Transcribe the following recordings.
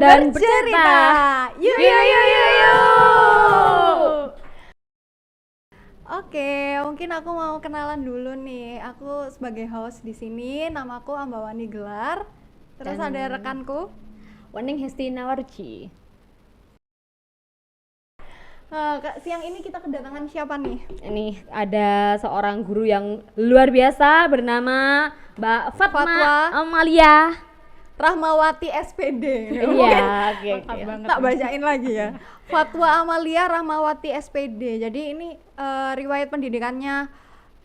dan bercerita. Yuk, yuk, yuk, yuk, yuk. Oke, mungkin aku mau kenalan dulu nih. Aku sebagai host di sini, namaku Ambawani Gelar. Terus Dan- ada rekanku. Wening Hestina Warji. Siang ini kita kedatangan siapa nih? Ini ada seorang guru yang luar biasa bernama Mbak Fatwa Fatwa Amalia. Rahmawati SPD. Iya, oke. Tak bacain lagi ya. Fatwa Amalia Rahmawati SPD. Jadi ini riwayat pendidikannya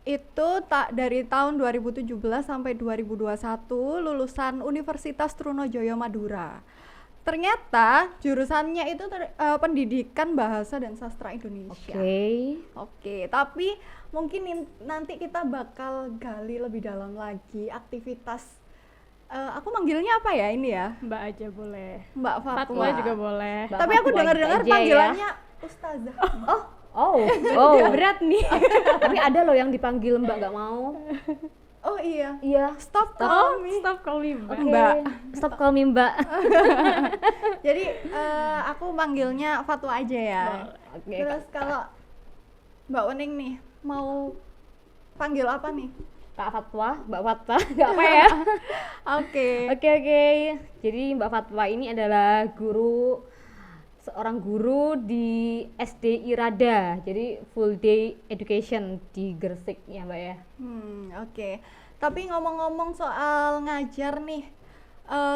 itu dari tahun 2017 sampai 2021, lulusan Universitas Trunojoyo Madura. Ternyata jurusannya itu pendidikan bahasa dan sastra Indonesia. Oke, tapi mungkin nanti kita bakal gali lebih dalam lagi aktivitas. Aku manggilnya apa ya ini ya? Mbak aja boleh. Mbak Fatwa. Fatwa juga boleh. Mbak Tapi aku Fatwa dengar-dengar aja ya. panggilannya Ustazah. Oh. Berat nih. Tapi ada loh yang dipanggil Mbak nggak mau. Oh iya. Iya. Stop call me. Stop call me Mbak. Oke. Mbak. Stop call me Mbak. Jadi aku manggilnya Fatwa aja ya. Oke. Terus kalau Mbak Wening nih mau panggil apa nih? Kak Fatwa, Mbak Fatwa, nggak apa ya? Oke. Oke. Jadi Mbak Fatwa ini adalah seorang guru di SD Irada. Jadi full day education di Gresik ya Mbak ya. Oke. Tapi ngomong-ngomong soal ngajar nih,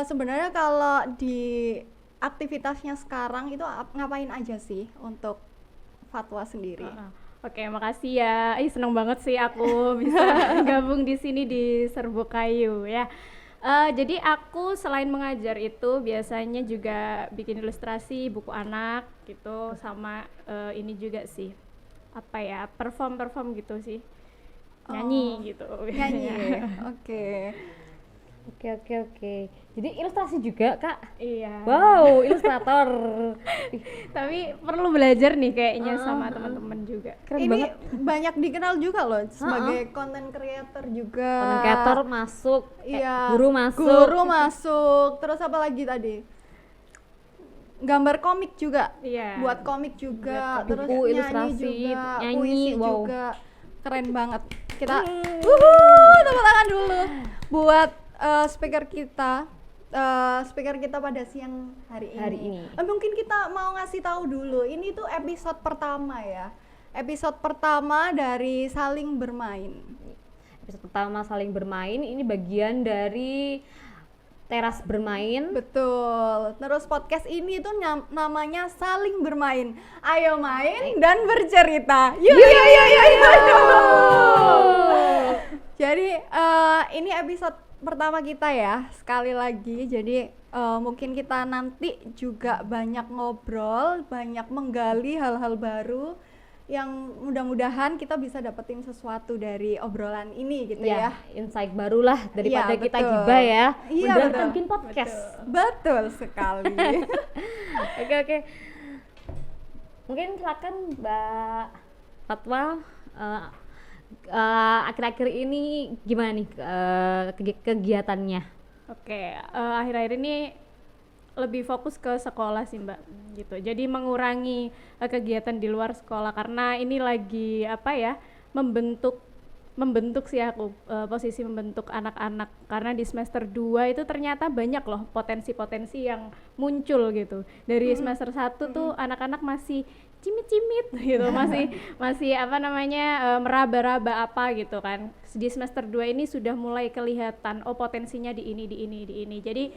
sebenarnya kalau di aktivitasnya sekarang itu ngapain aja sih untuk Fatwa sendiri? Oke, makasih ya. Seneng banget sih aku bisa gabung di sini di Serbuk Kayu ya. Jadi aku selain mengajar itu biasanya juga bikin ilustrasi buku anak gitu, sama ini juga sih apa ya, perform gitu sih, nyanyi gitu. Nyanyi. Oke. Oke. Jadi ilustrasi juga Kak? Iya. Wow, ilustrator. Tapi perlu belajar nih kayaknya sama teman-teman juga. Keren Ini banget. banyak dikenal juga loh sebagai content creator juga. Content creator masuk, Iya. guru masuk. Guru masuk. Terus apa lagi tadi? Gambar komik juga. Iya. Buat komik juga. Buat Terus buku, nyanyi ilustrasi, juga, nyanyi, puisi wow. juga. Keren banget. Kita tepuk tangan dulu buat speaker kita pada siang hari ini. Mungkin kita mau ngasih tahu dulu, ini tuh episode pertama ya. Episode pertama dari Saling Bermain. Episode pertama Saling Bermain ini bagian dari Teras Bermain. Betul. Terus podcast ini tuh namanya Saling Bermain. Ayo main dan bercerita. Yuk. Jadi ini episode pertama kita ya, sekali lagi. Jadi mungkin kita nanti juga banyak ngobrol, banyak menggali hal-hal baru yang mudah-mudahan kita bisa dapetin sesuatu dari obrolan ini gitu ya. Insight barulah daripada Iya, kita betul. gibah ya. Iya, Udah betul. bikin podcast. Betul sekali. Oke. Mungkin silakan Mbak Fatwa, akhir-akhir ini gimana nih kegiatannya? Oke, akhir-akhir ini lebih fokus ke sekolah sih Mbak, gitu. Jadi mengurangi kegiatan di luar sekolah karena ini lagi apa ya, membentuk sih aku, posisi membentuk anak-anak karena di semester 2 itu ternyata banyak loh potensi-potensi yang muncul gitu. Dari semester 1 tuh anak-anak masih cimit-cimit gitu, masih apa namanya, meraba-raba apa gitu kan. Di semester 2 ini sudah mulai kelihatan potensinya di ini. Jadi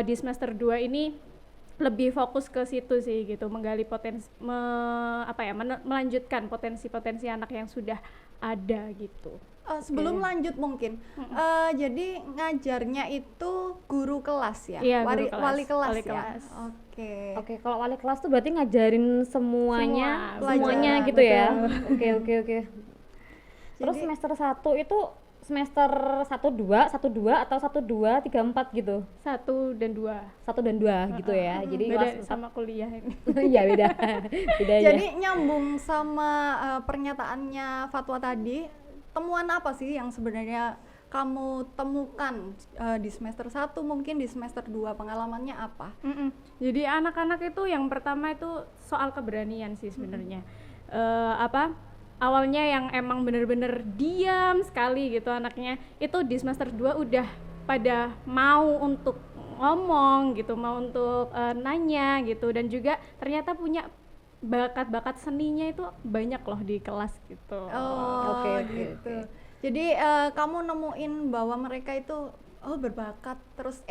di semester 2 ini lebih fokus ke situ sih gitu, menggali melanjutkan potensi-potensi anak yang sudah ada gitu. Sebelum lanjut mungkin, jadi ngajarnya itu guru kelas ya? Iya, guru kelas. Wali kelas Wali ya? kelas. Oke. Kalau wali kelas tuh berarti ngajarin semuanya pelajaran, gitu ya. betul. Oke. Terus semester 1 itu semester 1 2 atau 1 2 3 4 gitu. 1 dan 2. 1 dan 2 gitu ya. Jadi Beda kelas sama kuliah ini. Iya beda. Bedanya. Jadi nyambung sama pernyataannya Fatwa tadi, temuan apa sih yang sebenarnya kamu temukan di semester 1, mungkin di semester 2 pengalamannya apa? Jadi anak-anak itu yang pertama itu soal keberanian sih sebenarnya. Awalnya yang emang bener-bener diam sekali gitu anaknya, itu di semester 2 udah pada mau untuk ngomong gitu, mau untuk nanya gitu, dan juga ternyata punya bakat-bakat seninya itu banyak loh di kelas gitu. Oke, gitu. Jadi kamu nemuin bahwa mereka itu berbakat, terus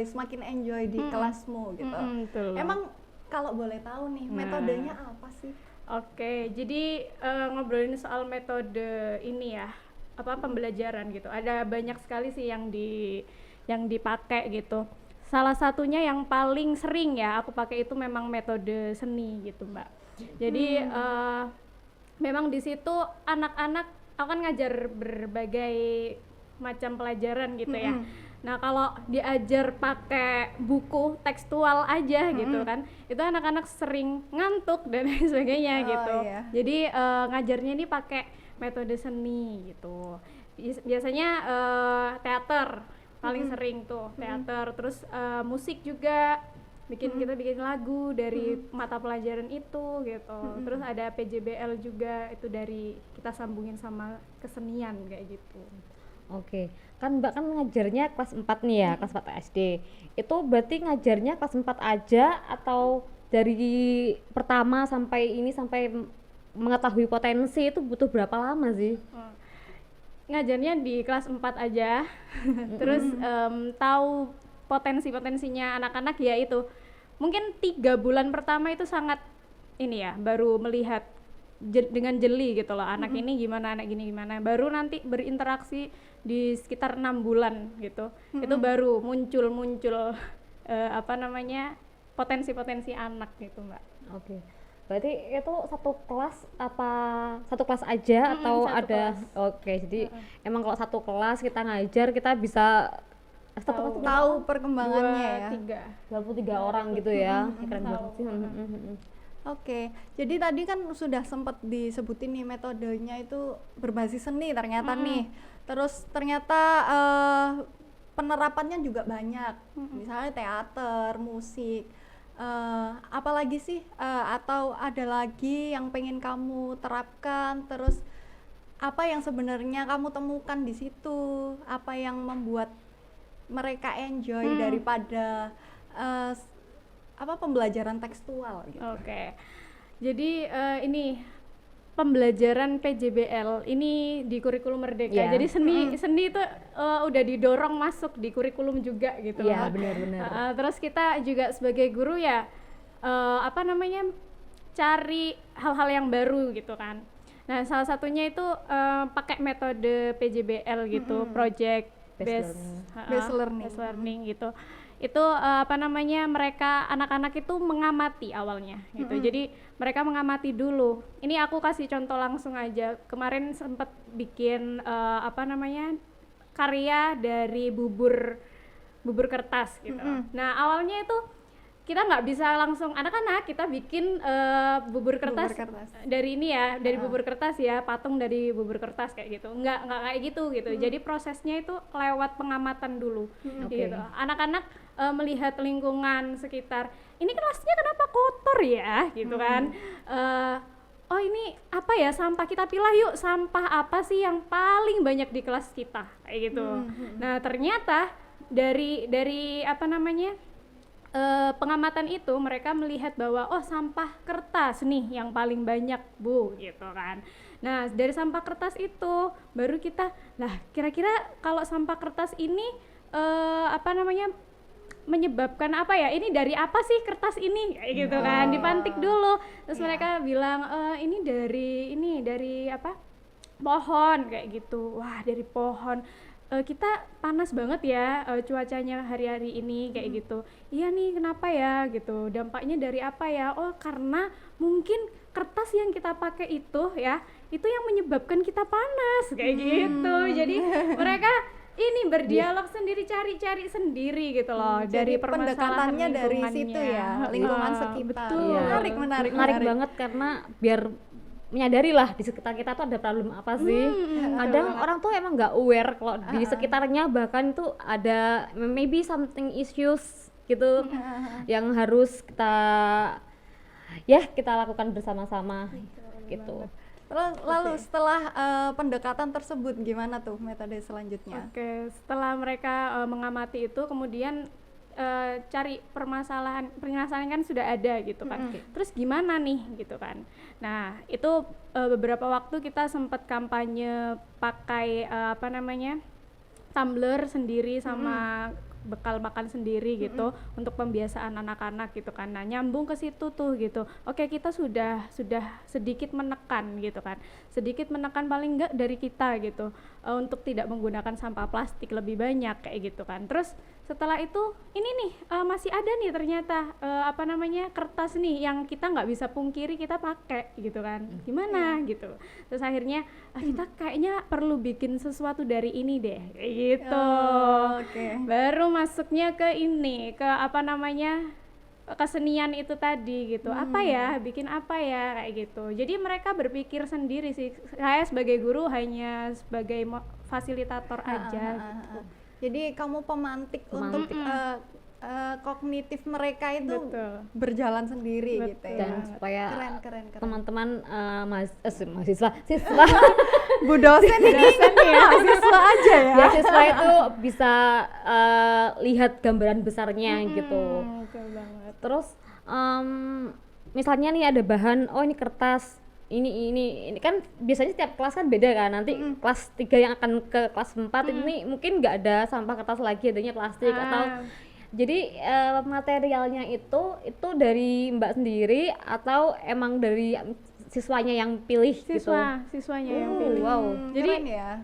semakin enjoy di kelasmu gitu. Betul. Emang kalau boleh tahu nih, metodenya apa sih? Oke, jadi ngobrolin soal metode ini ya, pembelajaran gitu. Ada banyak sekali sih yang dipakai gitu. Salah satunya yang paling sering ya aku pakai itu memang metode seni gitu, Mbak. Jadi memang di situ anak-anak, aku kan ngajar berbagai macam pelajaran gitu ya. Nah, kalau diajar pakai buku tekstual aja gitu kan, itu anak-anak sering ngantuk dan lain sebagainya gitu. Iya. Jadi ngajarnya ini pakai metode seni gitu. Biasanya teater paling sering tuh, teater. Terus musik juga, kita bikin lagu dari mata pelajaran itu gitu. Terus ada PJBL juga, itu dari kita sambungin sama kesenian kayak gitu. Oke, kan Mbak kan ngajarnya kelas 4 nih ya, kelas 4 SD. Itu berarti ngajarnya kelas 4 aja atau dari pertama sampai mengetahui potensi itu butuh berapa lama sih? Ngajarnya di kelas 4 aja. Terus tahu potensinya anak-anak ya itu. Mungkin 3 bulan pertama itu sangat ini ya, baru melihat dengan jeli gitu loh, anak ini gimana, anak gini gimana. Baru nanti berinteraksi di sekitar 6 bulan gitu. Itu baru muncul potensi-potensi anak gitu, Mbak. Oke. Berarti itu satu kelas aja atau satu ada kelas. Oke, jadi emang kalau satu kelas kita ngajar kita bisa Tahu perkembangannya ya. 23 orang gitu ya. Keren tahu. banget sih. Oke, jadi tadi kan sudah sempat disebutin nih metodenya itu berbasis seni ternyata nih. Terus ternyata penerapannya juga banyak, misalnya teater, musik. Apalagi sih atau ada lagi yang pengen kamu terapkan? Terus apa yang sebenarnya kamu temukan di situ? Apa yang membuat mereka enjoy daripada pembelajaran tekstual gitu. Oke. Jadi ini pembelajaran PJBL ini di kurikulum Merdeka. Iya. Jadi seni itu udah didorong masuk di kurikulum juga gitu. Iya, loh. benar-benar. Terus kita juga sebagai guru ya cari hal-hal yang baru gitu kan. Nah, salah satunya itu pakai metode PJBL gitu, project based learning gitu. Itu mereka anak-anak itu mengamati awalnya gitu. Jadi mereka mengamati dulu. Ini aku kasih contoh langsung aja. Kemarin sempat bikin karya dari bubur kertas gitu. Nah, awalnya itu kita nggak bisa langsung anak-anak, kita bikin bubur kertas dari ini ya, dari bubur kertas ya, patung dari bubur kertas kayak gitu. Nggak kayak gitu. Jadi prosesnya itu lewat pengamatan dulu gitu. Anak-anak melihat lingkungan sekitar, ini kelasnya kenapa kotor ya gitu kan. Oh ini apa ya, sampah, kita pilah yuk, sampah apa sih yang paling banyak di kelas kita kayak gitu. Nah, ternyata dari pengamatan itu mereka melihat bahwa sampah kertas nih yang paling banyak Bu gitu kan. Nah, dari sampah kertas itu baru kita, kira-kira kalau sampah kertas ini menyebabkan apa ya, ini dari apa sih kertas ini kayak gitu kan, dipantik dulu. Terus mereka bilang ini dari pohon kayak gitu. Wah, dari pohon. Kita panas banget ya cuacanya hari-hari ini kayak gitu. Iya nih, kenapa ya gitu, dampaknya dari apa ya? Oh, karena mungkin kertas yang kita pakai itu ya, itu yang menyebabkan kita panas kayak gitu. Jadi mereka ini berdialog sendiri, cari sendiri gitu loh. Dari permasalahan pendekatannya dari situ ya, lingkungan sekitar. Betul. Menarik Menarik banget karena biar menyadari lah di sekitar kita tuh ada problem apa sih. Kadang orang tuh emang nggak aware kalau di sekitarnya bahkan tuh ada maybe something issues gitu yang harus kita lakukan bersama-sama gitu. Terus lalu setelah pendekatan tersebut gimana tuh metode selanjutnya? Oke, setelah mereka mengamati itu, kemudian cari permasalahan kan sudah ada gitu kan. Terus gimana nih gitu kan. Nah, itu beberapa waktu kita sempat kampanye pakai tumbler sendiri sama bekal makan sendiri gitu untuk pembiasaan anak-anak gitu kan. Nah, nyambung ke situ tuh gitu. Oke, kita sudah sedikit menekan gitu kan. Sedikit menekan paling enggak dari kita gitu untuk tidak menggunakan sampah plastik lebih banyak kayak gitu kan. Terus setelah itu ini nih masih ada nih ternyata kertas nih yang kita nggak bisa pungkiri kita pakai gitu kan. Gimana gitu. Terus akhirnya kita kayaknya perlu bikin sesuatu dari ini deh kayak gitu. Baru masuknya ke ini, ke kesenian itu tadi gitu. Bikin apa ya kayak gitu. Jadi mereka berpikir sendiri sih. Saya sebagai guru hanya sebagai fasilitator aja gitu. Jadi kamu pemantik untuk kognitif mereka itu Betul. berjalan sendiri Betul. gitu ya. Dan supaya Keren. teman-teman mahasiswa Bu dosen ini mahasiswa aja ya. mahasiswa itu bisa lihat gambaran besarnya gitu. Betul banget. Terus misalnya nih ada bahan, oh ini kertas, ini kan biasanya setiap kelas kan beda kan. Nanti kelas 3 yang akan ke kelas 4 ini mungkin nggak ada sampah kertas lagi, adanya plastik atau jadi materialnya itu dari Mbak sendiri atau emang dari siswanya yang pilih gitu? Siswanya yang pilih. Wow. Jadi Keren ya.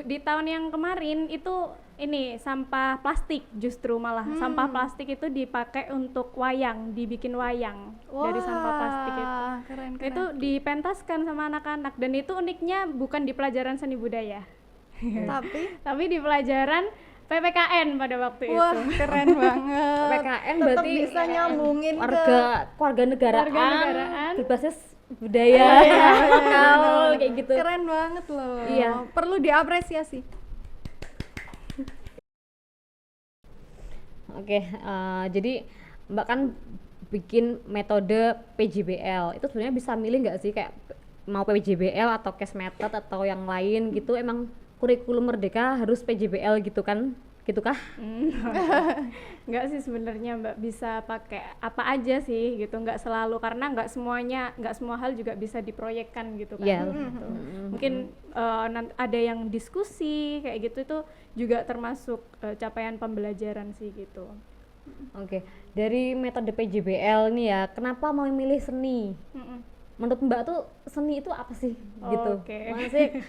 di tahun yang kemarin itu ini sampah plastik justru malah sampah plastik itu dipakai untuk dibikin wayang dari sampah plastik itu. Keren. Itu dipentaskan sama anak-anak dan itu uniknya bukan di pelajaran seni budaya. Tapi di pelajaran PPKN pada waktu itu. Wah, keren banget. PPKN Tetap berarti bisa nyambungin keluarga negaraan berbasis Iya, budaya lokal kayak gitu. keren banget loh. Iya. Perlu diapresiasi. Oke, jadi Mbak kan bikin metode PJBL. Itu sebenarnya bisa milih nggak sih kayak mau PJBL atau case method atau yang lain gitu? Emang kurikulum Merdeka harus PJBL gitu kan? Gitukah? Enggak sih sebenarnya Mbak, bisa pakai apa aja sih gitu, nggak selalu, karena nggak semua hal juga bisa diproyekkan gitu kan. Iya. Gitu. Mungkin ada yang diskusi kayak gitu, itu juga termasuk capaian pembelajaran sih gitu. Oke, dari metode PJBL nih ya, kenapa mau milih seni? Menurut Mbak tuh seni itu apa sih gitu? Maksudnya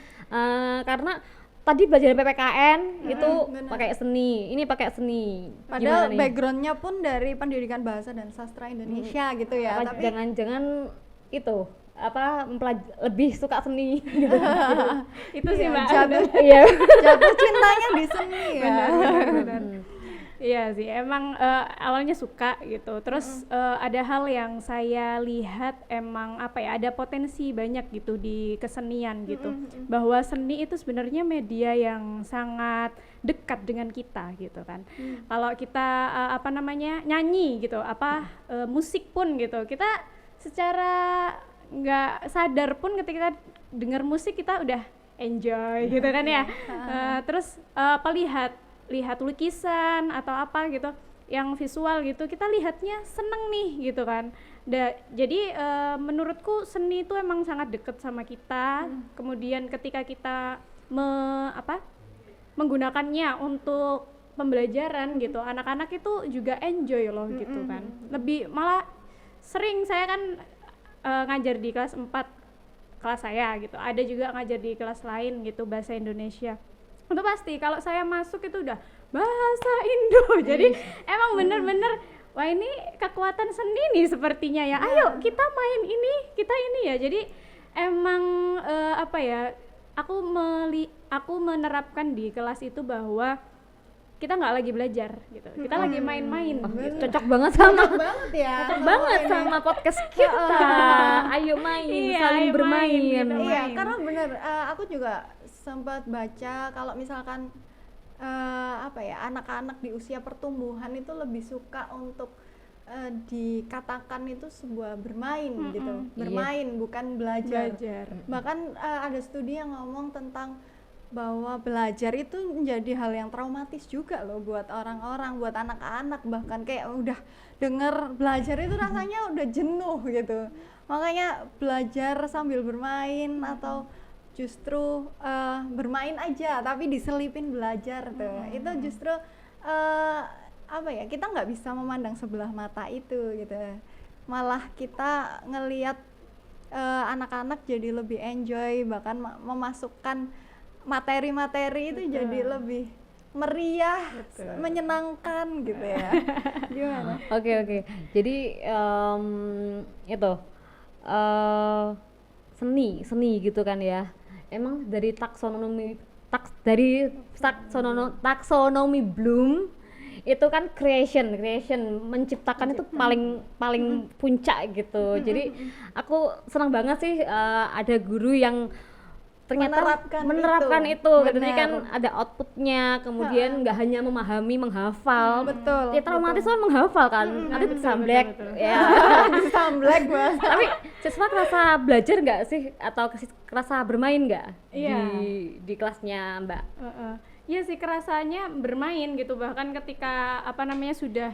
karena tadi belajar PPKN itu pakai seni, ini pakai seni. Padahal backgroundnya pun dari pendidikan bahasa dan sastra Indonesia gitu ya. Apa Tapi jangan-jangan itu lebih suka seni gitu. Itu sih Mbak. Jatuh cintanya di seni ya. Benar. Iya sih, emang awalnya suka gitu. Terus ada hal yang saya lihat emang ada potensi banyak gitu di kesenian gitu. Bahwa seni itu sebenarnya media yang sangat dekat dengan kita gitu kan. Kalau kita nyanyi gitu, musik pun gitu, kita secara nggak sadar pun ketika dengar musik kita udah enjoy gitu kan ya. Terus lihat lukisan atau apa gitu yang visual gitu, kita lihatnya seneng nih gitu kan. Jadi menurutku seni itu emang sangat deket sama kita. Kemudian ketika kita menggunakannya untuk pembelajaran gitu, anak-anak itu juga enjoy loh gitu kan. Lebih malah sering saya kan ngajar di kelas 4 kelas saya gitu, ada juga ngajar di kelas lain gitu bahasa Indonesia. Itu pasti kalau saya masuk itu udah bahasa Indo. Jadi emang bener-bener wah ini kekuatan seni nih sepertinya ya. Ayo kita main ini, kita ini ya. Jadi emang aku menerapkan di kelas itu bahwa kita nggak lagi belajar gitu, kita lagi main-main gitu. Cocok banget sama Cocok banget ya. cocok banget sama podcast kita. Ayo main, Iya, saling ayo bermain. main, gitu. Iya, main. karena bener, aku juga sempat baca kalau misalkan apa ya, anak-anak di usia pertumbuhan itu lebih suka untuk dikatakan itu sebuah bermain gitu, bermain bukan belajar. Bahkan ada studi yang ngomong tentang bahwa belajar itu menjadi hal yang traumatis juga loh buat orang-orang, buat anak-anak, bahkan kayak udah denger belajar itu rasanya udah jenuh gitu. Makanya belajar sambil bermain atau justru bermain aja tapi diselipin belajar tuh, itu justru apa ya, kita nggak bisa memandang sebelah mata itu gitu, malah kita ngelihat anak-anak jadi lebih enjoy, bahkan memasukkan materi-materi itu jadi lebih meriah, menyenangkan gitu ya. Gimana? Oke. Jadi itu seni gitu kan ya. Emang dari taksonomi Bloom itu kan creation menciptakan itu paling puncak gitu. Jadi aku senang banget sih ada guru yang ternyata menerapkan itu. Jadi kan ada outputnya, kemudian nggak hanya memahami, menghafal. Betul. Ya traumatis kan menghafal kan, nanti disamblek. Ya. Disamblek banget. Tapi siswa kerasa belajar nggak sih, atau kerasa bermain nggak di kelasnya Mbak? Iya sih, kerasanya bermain gitu, bahkan ketika sudah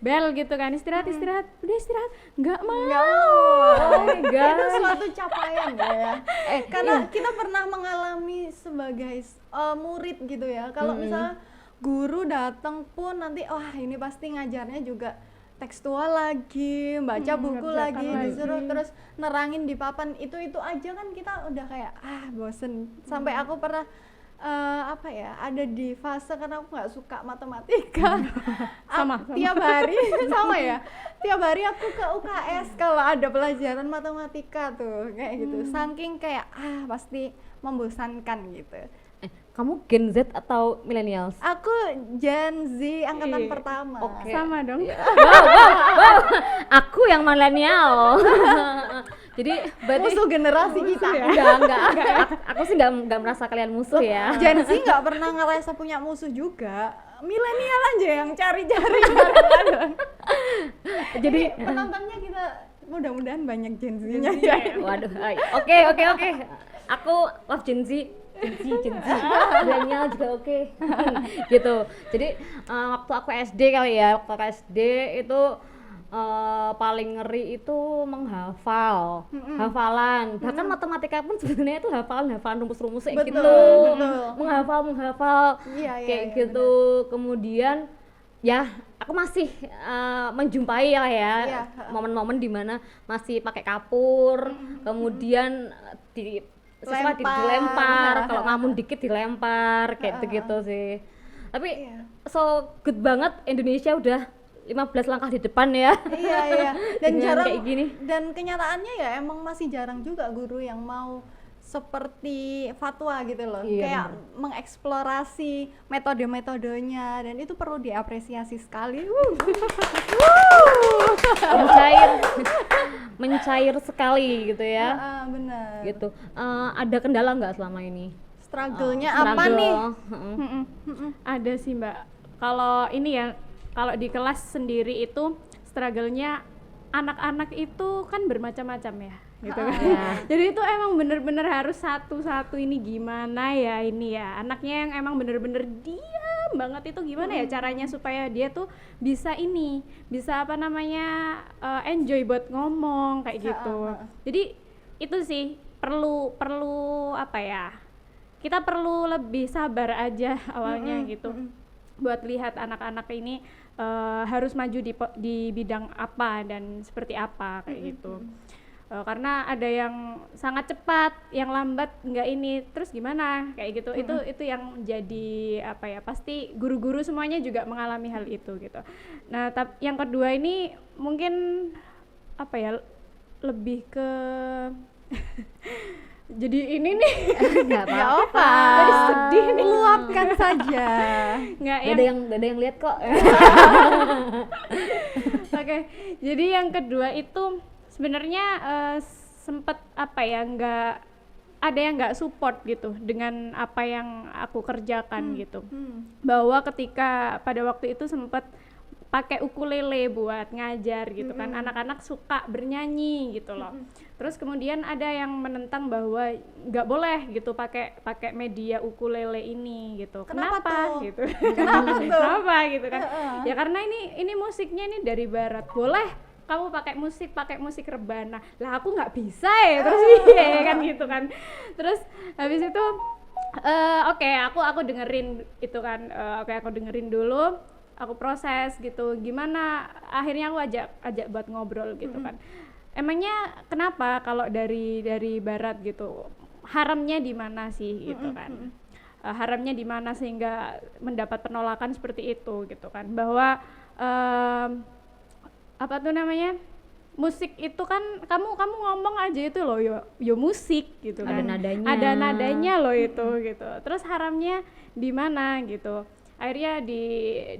bel gitu kan, istirahat, udah istirahat, nggak mau. Itu suatu capaian ya. Karena kita pernah mengalami sebagai murid gitu ya, kalau misalnya guru datang pun nanti ini pasti ngajarnya juga tekstual lagi, baca buku lagi, disuruh terus nerangin di papan itu aja kan kita udah kayak bosen. Sampai aku pernah ada di fase, karena aku nggak suka matematika. Tiap hari sama ya, tiap hari aku ke UKS kalau ada pelajaran matematika tuh kayak gitu, saking kayak pasti membosankan gitu. Kamu Gen Z atau millennials? Aku Gen Z angkatan pertama. Oke. Sama dong. Wow. Aku yang milenial. Jadi berarti Musuh generasi kita. enggak. Aku sih enggak merasa kalian musuh ya. Gen Z nggak pernah ngerasa punya musuh juga. Milenial aja yang cari-cari. Jadi penontonnya kita mudah-mudahan banyak Gen Z-nya. waduh. Oke. Aku love Gen Z. Milenial juga oke. Gitu. Jadi waktu aku SD kali ya, itu paling ngeri itu menghafal, hafalan. Bahkan matematika pun sebenarnya itu hafalan rumus-rumus kayak gitu. Betul. Menghafal kayak gitu. Bener. Kemudian ya aku masih menjumpai lah ya momen-momen dimana masih pakai kapur, kemudian dilempar, kalau ngamun dikit dilempar kayak gitu sih. Tapi so good banget, Indonesia udah 15 langkah di depan ya. Iya. Dan jarang kayak gini. Dan kenyataannya ya emang masih jarang juga guru yang mau seperti fatwa gitu loh. Kayak mengeksplorasi metode-metodenya, dan itu perlu diapresiasi sekali. Mencair sekali gitu ya. Benar. Gitu. Ada kendala nggak selama ini? Struggle-nya apa nih? Ada sih Mbak. Kalau ini ya, kalau di kelas sendiri itu struggle-nya anak-anak itu kan bermacam-macam ya, gitu kan. Jadi itu emang bener-bener harus satu-satu ini gimana ya ini ya. Anaknya yang emang bener-bener diam banget itu gimana ya caranya supaya dia tuh bisa enjoy buat ngomong kayak gitu. Jadi itu sih perlu kita perlu lebih sabar aja awalnya gitu. Buat lihat anak-anak ini harus maju di bidang apa dan seperti apa kayak gitu. Karena ada yang sangat cepat, yang lambat nggak ini, terus gimana kayak gitu. Itu yang jadi pasti guru-guru semuanya juga mengalami hal itu gitu. Nah, yang kedua ini mungkin lebih ke jadi ini nih Nggak Nggak apa-apa. apa. Jadi sedih nih. Luapkan saja. nggak Gak ada yang lihat kok. Oke, jadi yang kedua itu sebenarnya sempet apa ya, nggak ada yang nggak support gitu dengan apa yang aku kerjakan gitu. Bahwa ketika pada waktu itu sempet pakai ukulele buat ngajar gitu kan, anak-anak suka bernyanyi gitu loh. Terus kemudian ada yang menentang bahwa nggak boleh gitu pakai media ukulele ini gitu. Kenapa tuh? Gitu? Kenapa tuh? Kenapa gitu kan? Ya karena ini musiknya ini dari barat, boleh kamu pakai musik rebana. Lah aku nggak bisa ya, terus iya kan gitu kan. Terus habis itu oke, aku dengerin itu kan, oke aku dengerin dulu, aku proses gitu. Gimana akhirnya aku ajak buat ngobrol gitu kan. Emangnya kenapa kalau dari barat gitu? Haramnya di mana sih gitu kan? Haramnya di mana sehingga mendapat penolakan seperti itu gitu kan? Bahwa apa tuh namanya, musik itu kan kamu ngomong aja itu loh, yo musik gitu kan, ada nadanya loh itu gitu. Terus haramnya di mana gitu. Akhirnya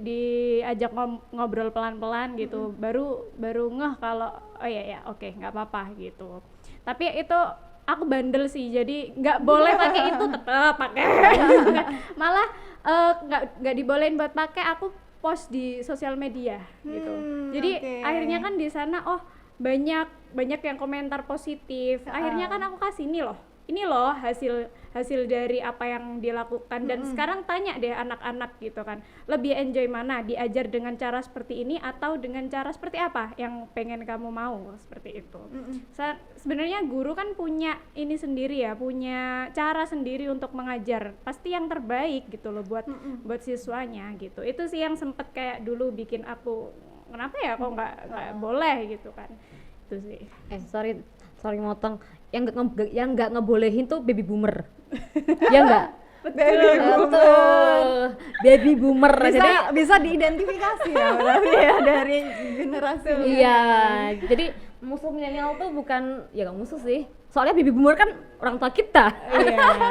diajak ngobrol pelan-pelan gitu, baru ngeh kalau oh ya oke, nggak apa-apa gitu. Tapi itu aku bandel sih, jadi nggak boleh pakai itu, tetap pakai. Malah nggak dibolehin buat pakai, aku post di sosial media gitu. Jadi akhirnya kan di sana banyak yang komentar positif. Akhirnya kan aku kasih ini loh hasil dari apa yang dilakukan. Dan sekarang tanya deh anak-anak gitu kan, lebih enjoy mana, diajar dengan cara seperti ini atau dengan cara seperti apa yang pengen kamu mau, seperti itu. Sebenarnya guru kan punya ini sendiri ya, punya cara sendiri untuk mengajar, pasti yang terbaik gitu loh buat siswanya gitu. Itu sih yang sempet kayak dulu bikin aku, kenapa ya kok nggak boleh gitu kan. Itu sih. Sorry motong, yang nggak ngebolehin tuh baby boomer. Ya nggak? Betul. Baby boomer. Bisa diidentifikasi ya berarti ya dari generasi. Iya, jadi musuh milenial tuh bukan, ya nggak musuh sih. Soalnya baby boomer kan orang tua kita.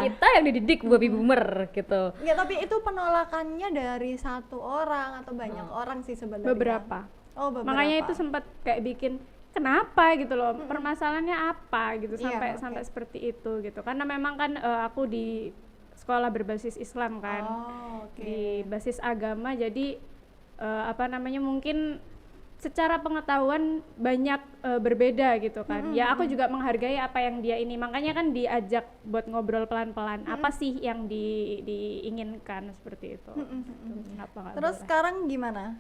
Kita yang dididik buat baby boomer gitu. Ya tapi itu penolakannya dari satu orang atau banyak orang sih sebenarnya? Beberapa. Beberapa. Makanya itu sempat kayak bikin kenapa gitu loh, permasalahannya apa gitu sampai seperti itu gitu. Karena memang kan aku di sekolah berbasis Islam kan, di basis agama, jadi apa namanya, mungkin secara pengetahuan banyak berbeda gitu kan. Ya aku juga menghargai apa yang dia ini, makanya kan diajak buat ngobrol pelan-pelan, apa sih yang diinginkan seperti itu. Terus sekarang gimana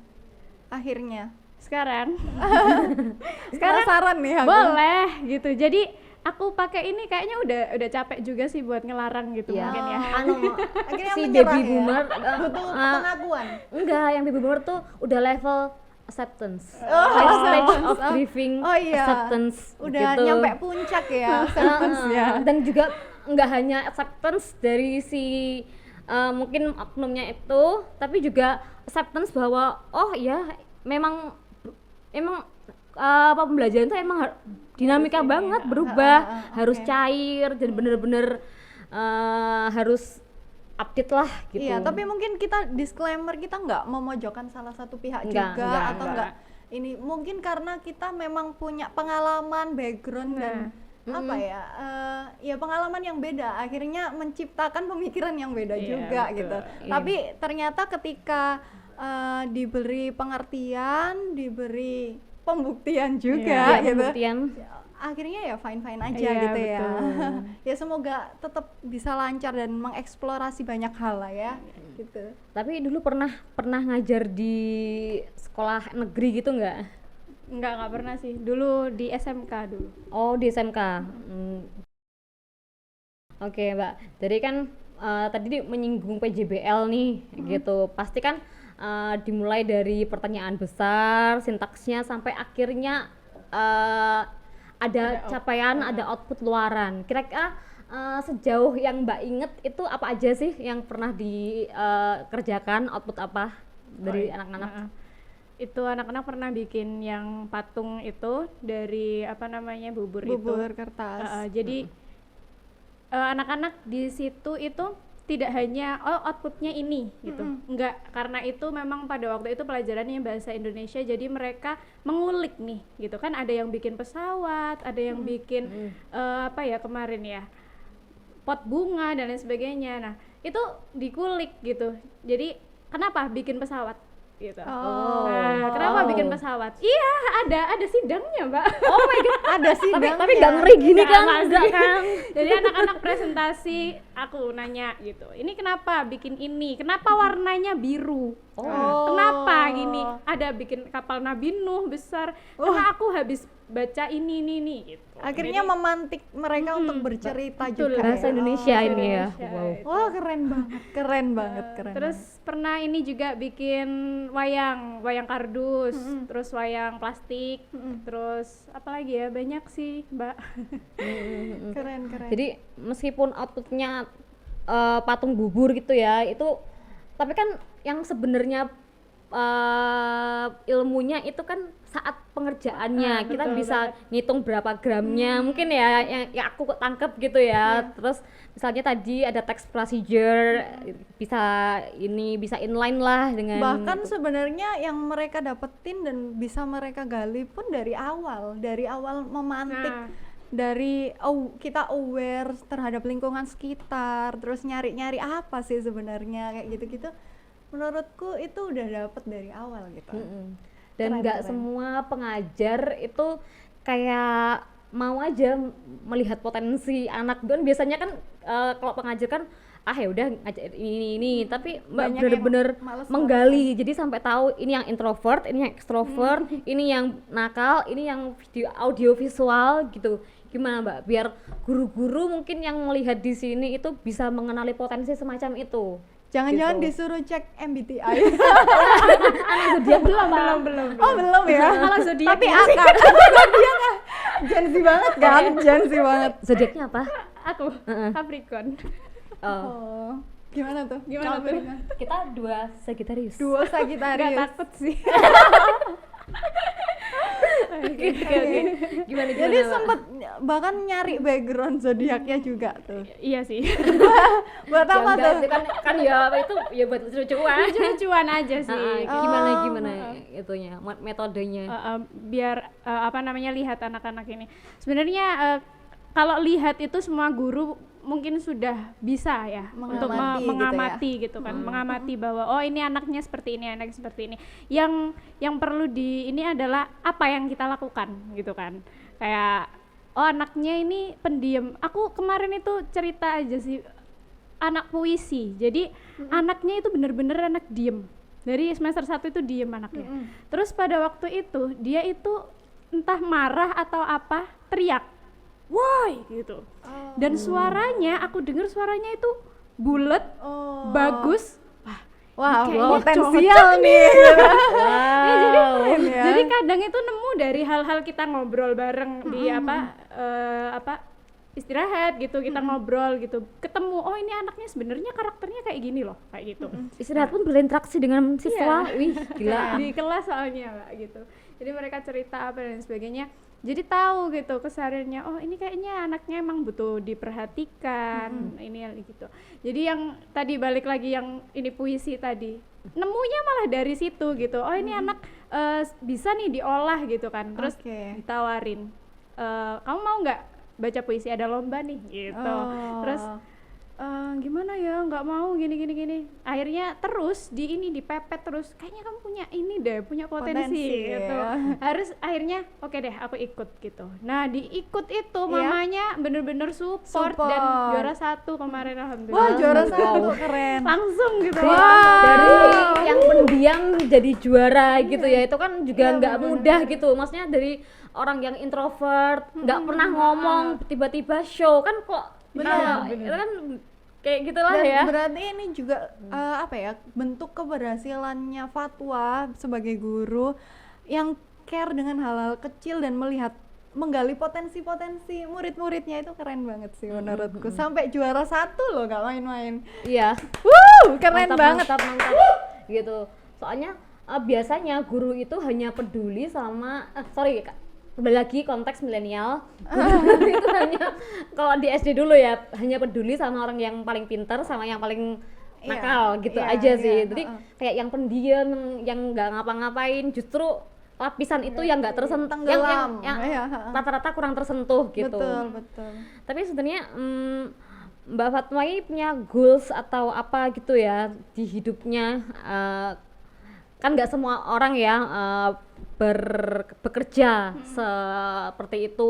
akhirnya? Sekarang penasaran nih aku. Boleh gitu. Jadi aku pakai ini kayaknya udah capek juga sih buat ngelarang gitu mungkin ya. Akhirnya Si menyerah baby boomer butuh pengakuan. enggak, yang baby boomer tuh udah level acceptance, stage of grieving, acceptance udah gitu. nyampe puncak ya acceptance ya. Dan juga nggak hanya acceptance dari si mungkin oknumnya itu, tapi juga acceptance bahwa oh ya memang pembelajaran itu emang dinamika banget, berubah, harus cair dan bener-bener harus update lah gitu. Iya, tapi mungkin kita disclaimer, kita nggak memojokkan salah satu pihak enggak. Ini mungkin karena kita memang punya pengalaman, background dan apa ya, ya pengalaman yang beda, akhirnya menciptakan pemikiran yang beda juga betul. Gitu. Tapi ternyata ketika diberi pengertian, diberi pembuktian juga gitu. Akhirnya ya fine aja gitu ya. Ya semoga tetap bisa lancar dan mengeksplorasi banyak hal lah ya. Gitu. Tapi dulu pernah ngajar di sekolah negeri gitu nggak? Nggak pernah sih. Dulu di SMK dulu. Oh, di SMK. Oke, Mbak. Jadi kan tadi menyinggung PJBL nih gitu. Pasti kan dimulai dari pertanyaan besar, sintaksnya sampai akhirnya ada capaian, ada output luaran. Kira-kira sejauh yang Mbak inget itu apa aja sih yang pernah dikerjakan, output apa dari anak-anak? Itu anak-anak pernah bikin yang patung itu dari apa namanya, bubur itu. Kertas. Jadi anak-anak di situ itu tidak hanya outputnya ini gitu, enggak, karena itu memang pada waktu itu pelajarannya bahasa Indonesia, jadi mereka mengulik nih gitu kan, ada yang bikin pesawat, ada yang bikin apa ya kemarin ya, pot bunga dan lain sebagainya. Nah itu dikulik gitu, jadi kenapa bikin pesawat gitu. Nah, kenapa bikin pesawat? Iya, ada sidangnya, Mbak. Oh my god, Ada sih tapi nggak ngeri gini Nggak, kan? nggak Enggak sih. kan? Jadi anak-anak presentasi, aku nanya gitu, ini kenapa bikin ini, kenapa warnanya biru, kenapa gini, ada bikin kapal Nabi Nuh besar, karena aku habis baca ini gitu. Akhirnya Jadi, memantik mereka untuk bercerita betul, juga Bahasa ya. Indonesia Oh, ini ya. Indonesia. Wow. Wah keren banget, keren Terus pernah ini juga bikin wayang kardus, terus wayang plastik, terus apa lagi ya, banyak sih Mbak. banget. Keren. Jadi meskipun outputnya patung bubur gitu ya, itu tapi kan yang sebenarnya ilmunya itu kan saat pengerjaannya kita betul bisa ngitung berapa gramnya mungkin ya yang aku tangkep gitu ya. Terus misalnya tadi ada text procedure bisa inline lah dengan Bahkan sebenarnya yang mereka dapetin dan bisa mereka gali pun dari awal memantik. Nah. Dari kita aware terhadap lingkungan sekitar, terus nyari apa sih sebenarnya kayak gitu-gitu. Menurutku itu udah dapet dari awal gitu. dan Keren, nggak keren. semua pengajar itu kayak mau aja melihat potensi anak. Dan biasanya kan kalau pengajar kan ya udah ngajar ini tapi Banyak bener-bener yang males menggali, jadi sampai tahu ini yang introvert, ini yang extrovert, ini yang nakal, ini yang audio visual gitu. Gimana Mbak biar guru-guru mungkin yang melihat di sini itu bisa mengenali potensi semacam itu? Jangan-jangan Gitu. disuruh cek MBTI. Dia belum. Oh belum ya? Kalau zodiak Tapi gimana sih? akan. Zodiak Gen Z banget kan? Gen Z banget. zodiaknya apa? Aku Capricorn. Oh, Gimana tuh? Gimana tuh? Capricorn. kita 2 Sagittarius. Duo Gak Sagittarius. takut sih. Oke. Gimana Jadi Mbak? sempet bahkan nyari background zodiaknya juga tuh. Iya sih. Buat Ya apa enggak, tuh? itu kan ya itu ya buat lucu-lucuan. Lucu-lucuan aja sih. Gimana itunya metodenya. Biar apa namanya lihat anak-anak ini. Sebenarnya kalau lihat itu semua guru mungkin sudah bisa ya untuk Mengamati gitu ya. mengamati gitu kan, mengamati bahwa oh ini anaknya seperti ini, anaknya seperti ini. Yang perlu ini adalah apa yang kita lakukan gitu kan. Kayak oh anaknya ini pendiam. Aku kemarin itu cerita aja sih anak puisi. Jadi anaknya itu bener-bener anak diem. Dari semester 1 itu diem anaknya. Terus pada waktu itu dia itu entah marah atau apa teriak, woi gitu. Dan suaranya aku dengar suaranya itu bulat, bagus. Wah, Kayaknya potensial cocok nih. Wow. Jadi kadang itu nemu dari hal-hal kita ngobrol bareng di apa istirahat gitu, kita ngobrol gitu, ketemu oh ini anaknya sebenarnya karakternya kayak gini loh, kayak gitu. Istirahat pun berinteraksi dengan siswa. Iya. Wih, gila. Di kelas soalnya Mbak gitu. Jadi mereka cerita apa dan sebagainya. Jadi tahu gitu kesehariannya, oh ini kayaknya anaknya emang butuh diperhatikan, ini gitu. Jadi yang tadi balik lagi yang ini puisi tadi, nemunya malah dari situ gitu. Oh ini anak bisa nih diolah gitu kan. Terus Oke. ditawarin, kamu mau nggak baca puisi, ada lomba nih gitu. Terus gimana ya, nggak mau gini. Akhirnya terus dipepet terus, kayaknya kamu punya ini deh, punya potensi gitu. ya. Harus akhirnya oke deh aku ikut gitu. Nah diikut itu mamanya bener-bener support dan juara 1 kemarin alhamdulillah. Wah, juara 1 keren. Langsung gitu. Dari yang pendiam jadi juara gitu ya, itu kan juga nggak mudah gitu. Maksudnya dari orang yang introvert, nggak pernah ngomong, tiba-tiba show kan kok. Benar. Itu kan kayak gitulah Dan ya. berarti ini juga apa ya, bentuk keberhasilannya Fatwa sebagai guru yang care dengan hal-hal kecil dan menggali potensi-potensi murid-muridnya. Itu keren banget sih menurutku. Sampai juara 1 loh, gak main-main. Iya. Keren Mantap, banget. mantap gitu. Soalnya biasanya guru itu hanya peduli sama kembali lagi konteks milenial itu hanya kalau di SD dulu ya hanya peduli sama orang yang paling pintar sama yang paling Iya, nakal gitu iya, aja iya, sih. Jadi heeh. kayak yang pendiam, yang nggak ngapa-ngapain, justru lapisan itu yang nggak tersentuh, Tenggelam. yang Iya, heeh. rata-rata kurang tersentuh gitu. Betul. Tapi sebenarnya Mbak Fatma ini punya goals atau apa gitu ya di hidupnya, kan nggak semua orang ya bekerja seperti itu,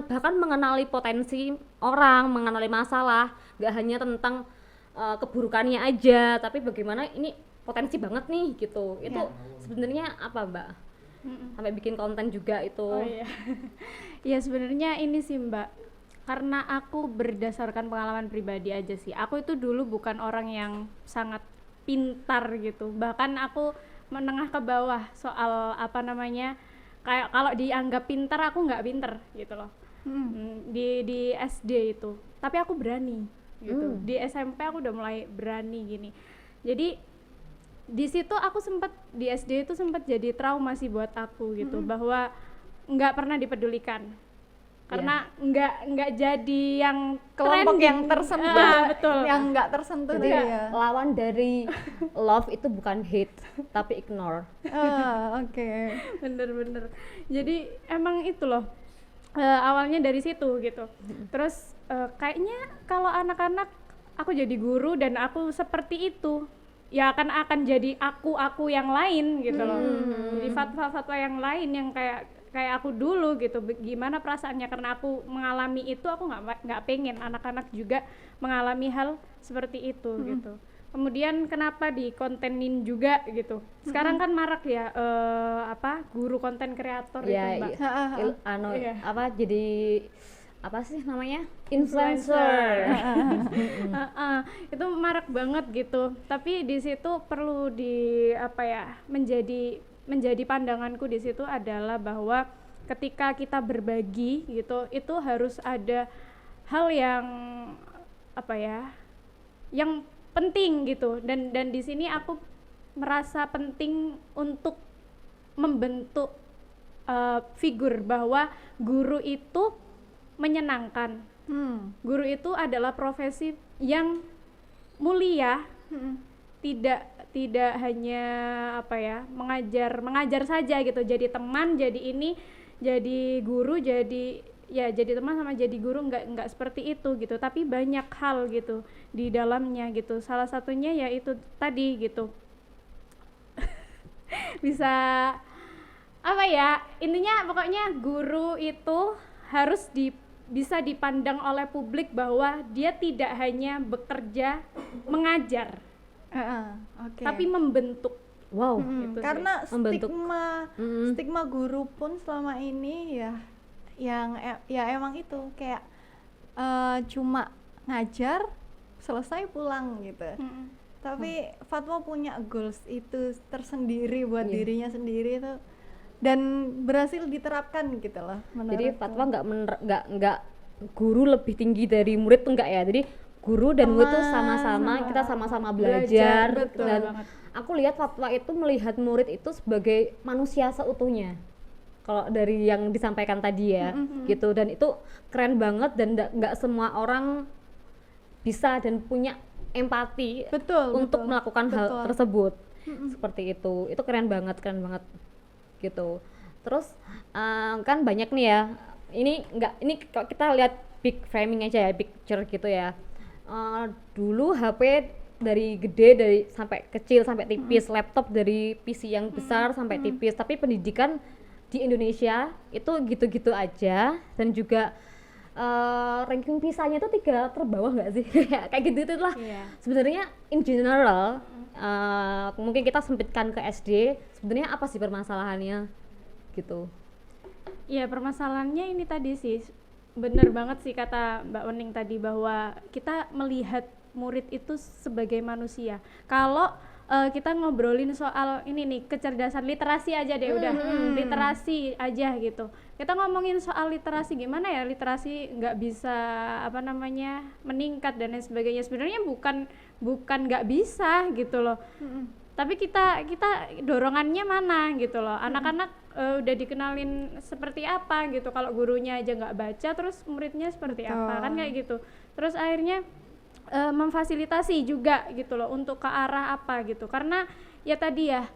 bahkan mengenali potensi orang, mengenali masalah, nggak hanya tentang keburukannya aja, tapi bagaimana ini potensi banget nih gitu. Itu sebenarnya apa Mbak? Sampai bikin konten juga itu. Oh iya. Ya sebenarnya ini sih Mbak, karena aku berdasarkan pengalaman pribadi aja sih. Aku itu dulu bukan orang yang sangat pintar gitu. Bahkan aku menengah ke bawah soal apa namanya, kayak kalau dianggap pintar aku nggak pintar gitu loh. Di SD itu. Tapi aku berani gitu. Di SMP aku udah mulai berani gini. Jadi di situ aku sempat di SD itu sempat jadi trauma sih buat aku gitu, bahwa nggak pernah dipedulikan karena nggak jadi yang Kelompok trending. yang tersentuh, Betul. yang nggak tersentuh Jadi dia. lawan dari love itu bukan hate tapi ignore. Oke. Bener-bener. Jadi emang itu loh, awalnya dari situ gitu. Terus kayaknya kalau anak-anak aku jadi guru dan aku seperti itu, ya akan jadi aku yang lain gitu loh. Jadi fatwa-fatwa yang lain yang kayak aku dulu gitu. Gimana perasaannya, karena aku mengalami itu, aku nggak pengen anak-anak juga mengalami hal seperti itu gitu. Kemudian kenapa dikontenin juga gitu. Sekarang kan marak ya guru konten kreator itu Mbak. Iya. Iya. Jadi apa sih namanya, influencer. Itu marak banget gitu. Tapi di situ perlu menjadi pandanganku di situ adalah bahwa ketika kita berbagi gitu, itu harus ada hal yang yang penting gitu. Dan di sini aku merasa penting untuk membentuk figur bahwa guru itu menyenangkan. Guru itu adalah profesi yang mulia, tidak hanya mengajar saja gitu, jadi teman, jadi guru, jadi teman sama jadi guru, nggak seperti itu gitu, tapi banyak hal gitu di dalamnya gitu. Salah satunya yaitu tadi gitu, bisa intinya pokoknya guru itu harus bisa dipandang oleh publik bahwa dia tidak hanya bekerja mengajar, Oke. tapi membentuk. Wow. Gitu sih. Karena Membentuk. stigma guru pun selama ini ya emang itu kayak cuma ngajar selesai pulang gitu. Tapi Fatma punya goals itu tersendiri buat dirinya sendiri itu, dan berhasil diterapkan gitu loh Jadi menurutku. Fatwa nggak guru lebih tinggi dari murid tuh enggak ya. Jadi guru dan murid tuh sama-sama, kita sama-sama belajar. Betul Dan banget. aku lihat Fatwa itu melihat murid itu sebagai manusia seutuhnya. Kalau dari yang disampaikan tadi ya, gitu. Dan itu keren banget, dan nggak semua orang bisa dan punya empati untuk melakukan hal tersebut. Seperti itu keren banget gitu. Terus kan banyak nih ya, ini kalau kita lihat big framing aja ya, picture gitu ya. Dulu HP dari sampai kecil sampai tipis, laptop dari PC yang besar sampai tipis, tapi pendidikan di Indonesia itu gitu-gitu aja, dan juga ranking PISA-nya itu 3 terbawah nggak sih? Kayak gitu lah. Sebenarnya in general mungkin kita sempitkan ke SD, sebenarnya apa sih permasalahannya gitu? Ya permasalahannya ini tadi sih, bener banget sih kata Mbak Wening tadi, bahwa kita melihat murid itu sebagai manusia. Kalau kita ngobrolin soal ini nih, kecerdasan literasi aja deh, udah literasi aja gitu. Kita ngomongin soal literasi, gimana ya literasi nggak bisa meningkat dan lain sebagainya. Sebenarnya bukan nggak bisa gitu loh. Tapi kita dorongannya mana gitu loh. Anak-anak udah dikenalin seperti apa gitu. Kalau gurunya aja nggak baca, terus muridnya seperti apa, kan kayak gitu. Terus akhirnya memfasilitasi juga gitu loh untuk ke arah apa gitu, karena ya tadi ya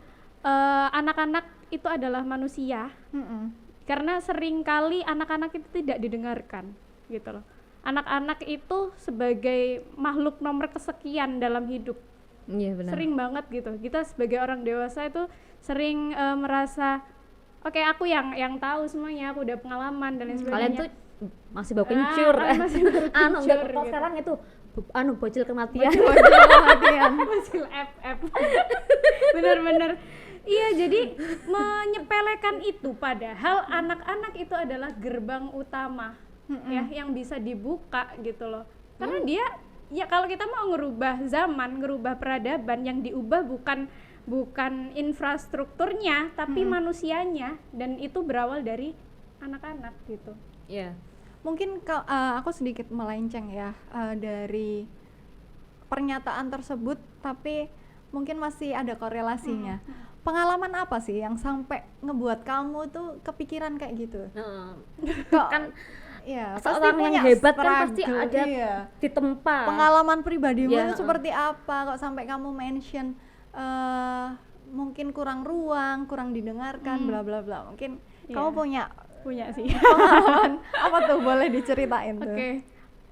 anak-anak itu adalah manusia. Karena seringkali anak-anak itu tidak didengarkan gitu loh. Anak-anak itu sebagai makhluk nomor kesekian dalam hidup. Iya benar. Sering banget gitu. Kita sebagai orang dewasa itu sering merasa oke, aku yang tahu semuanya, aku udah pengalaman dan lain sebagainya. Kalian tuh masih bau kencur. Masih baru Anu kencur enggak kalau gitu. sekarang itu bocil kematian. Bocil FF. Bener-bener. Iya, jadi menyepelekan itu, padahal anak-anak itu adalah gerbang utama ya yang bisa dibuka gitu loh. Karena dia ya kalau kita mau ngerubah zaman, ngerubah peradaban, yang diubah bukan infrastrukturnya tapi manusianya, dan itu berawal dari anak-anak gitu. Iya. Mungkin aku sedikit melenceng ya dari pernyataan tersebut, tapi mungkin masih ada korelasinya. Pengalaman apa sih yang sampai ngebuat kamu tuh kepikiran kayak gitu? Kok Kan ya, pasti seorang punya yang hebat kan pasti struggle, ada iya. di tempat. Pengalaman pribadimu Iya, itu seperti apa? Kok sampai kamu mention mungkin kurang ruang, kurang didengarkan, bla bla bla. Mungkin Iya. kamu punya Punya sih. pengalaman apa tuh, boleh diceritain tuh? Oke,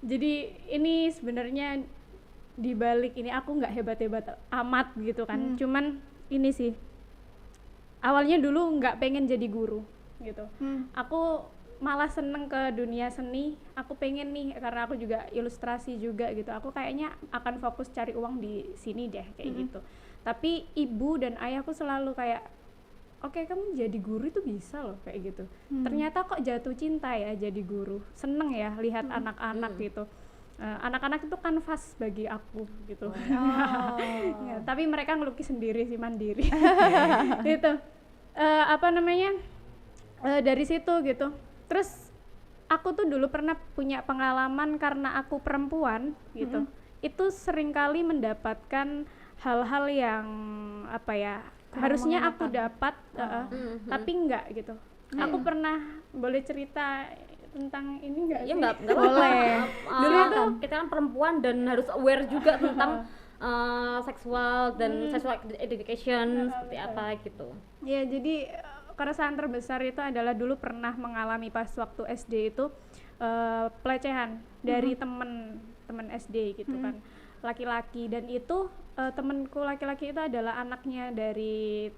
jadi ini sebenarnya di balik ini aku nggak hebat-hebat amat gitu kan, cuman ini sih awalnya dulu nggak pengen jadi guru gitu. Aku malah seneng ke dunia seni, aku pengen nih karena aku juga ilustrasi juga gitu, aku kayaknya akan fokus cari uang di sini deh kayak gitu. Tapi ibu dan ayahku selalu kayak, oke, kamu jadi guru itu bisa loh kayak gitu. Ternyata kok jatuh cinta ya jadi guru, seneng ya lihat anak-anak gitu. Anak-anak itu kanvas bagi aku gitu. Ya, tapi mereka ngelukis sendiri sih, mandiri. Gitu. Dari situ gitu. Terus aku tuh dulu pernah punya pengalaman karena aku perempuan gitu. Itu seringkali mendapatkan hal-hal yang apa ya, harusnya aku dapat tapi enggak gitu. Aku pernah, boleh cerita tentang ini enggak Ya sih? nggak Boleh. Dulu tuh kita kan perempuan dan harus aware juga tentang seksual dan sexual education seperti apa gitu. Ya, jadi keresahan terbesar itu adalah dulu pernah mengalami pas waktu SD itu pelecehan dari temen SD gitu kan, laki-laki, dan itu temenku laki-laki itu adalah anaknya dari,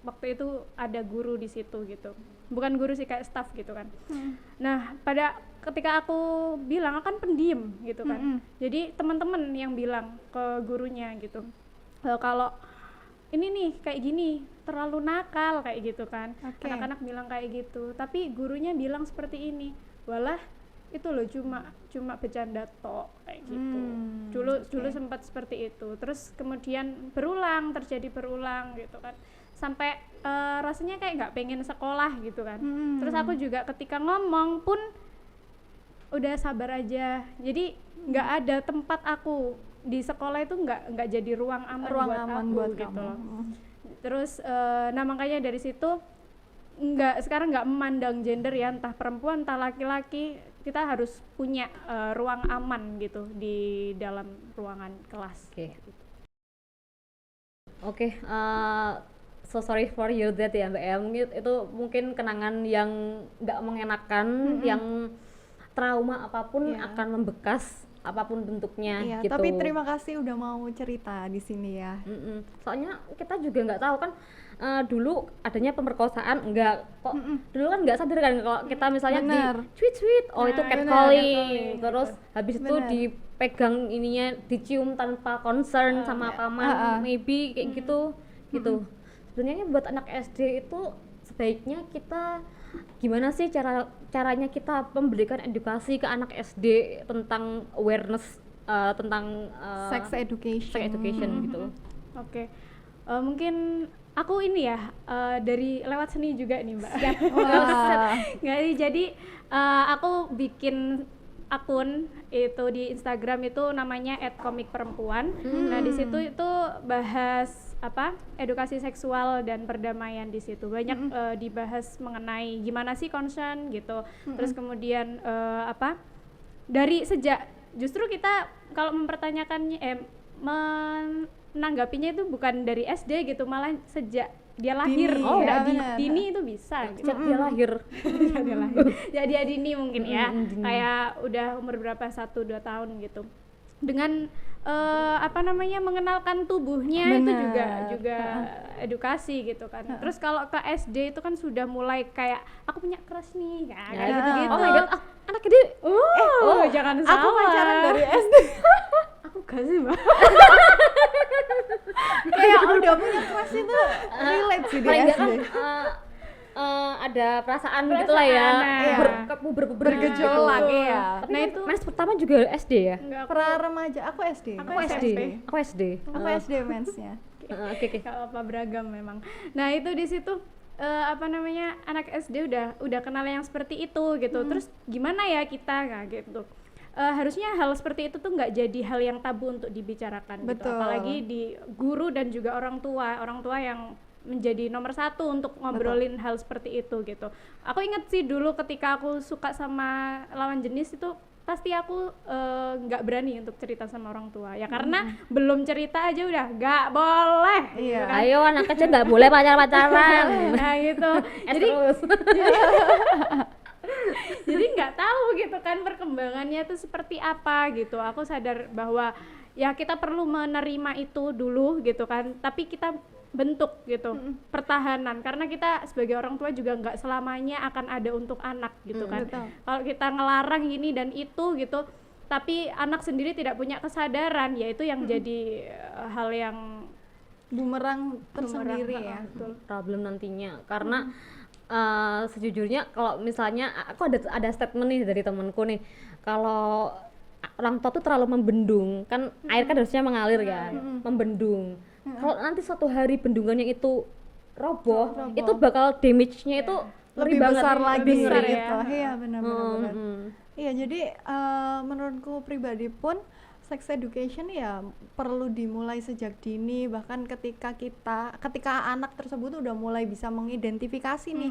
waktu itu ada guru di situ gitu, bukan guru sih, kayak staff gitu kan. Nah, ketika aku bilang, aku kan pendiam gitu kan, jadi teman-teman yang bilang ke gurunya gitu, kalau ini nih kayak gini terlalu nakal kayak gitu kan. Oke. Anak-anak bilang kayak gitu, tapi gurunya bilang seperti ini, walah itu loh cuma bercanda tok kayak gitu. Dulu sempat seperti itu, terus kemudian terjadi berulang gitu kan, sampai rasanya kayak nggak pengen sekolah gitu kan. Terus aku juga ketika ngomong pun udah sabar aja, jadi nggak ada tempat aku di sekolah itu nggak jadi ruang aman buat aku gitu loh. Terus nah makanya dari situ sekarang nggak memandang gender ya, entah perempuan entah laki-laki, kita harus punya ruang aman gitu di dalam ruangan kelas. Oke, so sorry for you that ya Mbak Em, itu mungkin kenangan yang nggak mengenakan, yang trauma apapun akan membekas apapun bentuknya Iya, gitu. tapi terima kasih udah mau cerita di sini ya. Soalnya kita juga nggak tahu kan dulu adanya pemerkosaan, dulu kan nggak sadar kan kalau kita misalnya Bener. di tweet oh itu Nah, catcalling, bener, terus habis itu Bener. dipegang ininya, dicium tanpa concern sama paman, maybe kayak gitu. Sebenarnya buat anak SD itu sebaiknya kita gimana sih caranya kita memberikan edukasi ke anak SD tentang awareness tentang Sex education. gitu. Oke. Mungkin aku ini ya dari lewat seni juga nih Mbak. Wah. Jadi aku bikin akun itu di Instagram itu namanya @komikperempuan. Nah di situ itu bahas edukasi seksual dan perdamaian. Di situ banyak dibahas mengenai gimana sih concern gitu. Terus kemudian dari sejak justru kita kalau mempertanyakannya menanggapinya itu bukan dari SD gitu, malah sejak dia lahir. Dini, benar. Dini itu bisa gitu. Sejak dia lahir. Dia lahir. Jadi dia dini mungkin ya, kayak udah umur berapa 1-2 tahun gitu. Dengan mengenalkan tubuhnya itu juga edukasi gitu kan. Terus kalau ke SD itu kan sudah mulai kayak aku punya crush nih, kayak gitu-gitu. Oh my god, anak gede. Jangan Aku salah. pacaran dari SD. Aku gak sih, Mbak. Kayak udah punya crush itu relate sih di Paling enggak SD. kan ada perasaan gitu lah ya, Bergejolak, gitu. iya. Tapi Nah, kan itu mens pertama juga SD ya? Enggak, Pra remaja, aku SD. Aku Aku SD. SMP. Aku SD. Aku SD mensnya. Oke. Gak apa beragam memang. Nah itu di situ anak SD udah kenal yang seperti itu gitu. Terus gimana ya kita gitu. Harusnya hal seperti itu tuh nggak jadi hal yang tabu untuk dibicarakan gitu. Betul. Apalagi di guru dan juga orang tua yang menjadi nomor satu untuk ngobrolin hal seperti itu gitu. Aku inget sih dulu ketika aku suka sama lawan jenis itu pasti aku nggak berani untuk cerita sama orang tua ya, karena belum cerita aja udah nggak boleh. Iya. Ayo anak kecil nggak boleh pacaran. Nah gitu. Jadi Terus. jadi nggak tahu gitu kan perkembangannya itu seperti apa gitu. Aku sadar bahwa ya kita perlu menerima itu dulu gitu kan, tapi kita bentuk gitu pertahanan, karena kita sebagai orang tua juga nggak selamanya akan ada untuk anak gitu kan. Betul. Kalau kita ngelarang ini dan itu gitu, tapi anak sendiri tidak punya kesadaran, ya itu yang jadi hal yang Bumerang tersendiri ya. betul. Problem nantinya, karena sejujurnya kalau misalnya aku ada statement nih dari temanku nih, kalau orang tua tuh terlalu membendung kan, air kan harusnya mengalir ya, membendung. Kalau nanti suatu hari bendungannya itu roboh, itu bakal damage-nya itu Lebih banget, besar lebih lagi besar ya. gitu. Iya benar-benar. Mm. Iya, jadi menurutku pribadi pun sex education ya perlu dimulai sejak dini, bahkan ketika anak tersebut udah mulai bisa mengidentifikasi nih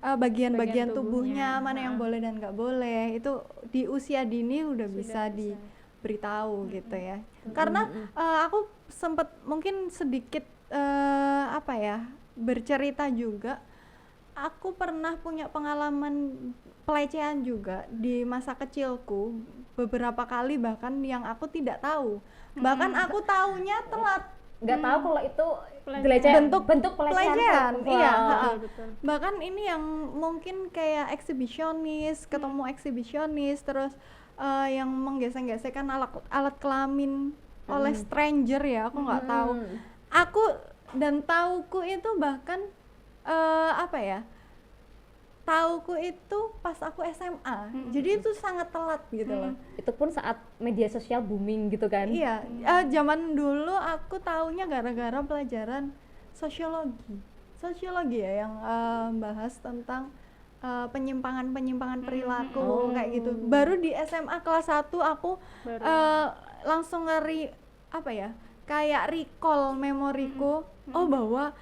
bagian-bagian tubuhnya mana yang boleh dan nggak boleh, itu di usia dini udah bisa diberitahu gitu ya. Karena aku sempat mungkin sedikit bercerita juga. Aku pernah punya pengalaman pelecehan juga di masa kecilku beberapa kali, bahkan yang aku tidak tahu. Bahkan aku taunya telat. Nggak tahu kalau itu bentuk pelecehan. seksual. Iya, betul. bahkan ini yang mungkin kayak eksibisionis, ketemu eksibisionis, terus yang menggesek-gesekkan alat kelamin oleh stranger ya, aku nggak tahu. Aku dan tauku itu bahkan tauku itu pas aku SMA. Jadi itu sangat telat gitu loh. Itu pun saat media sosial booming gitu kan. Iya, zaman dulu aku taunya gara-gara pelajaran sosiologi ya, yang bahas tentang penyimpangan perilaku kayak gitu. Baru di SMA kelas 1 aku langsung kayak recall memoriku, oh bahwa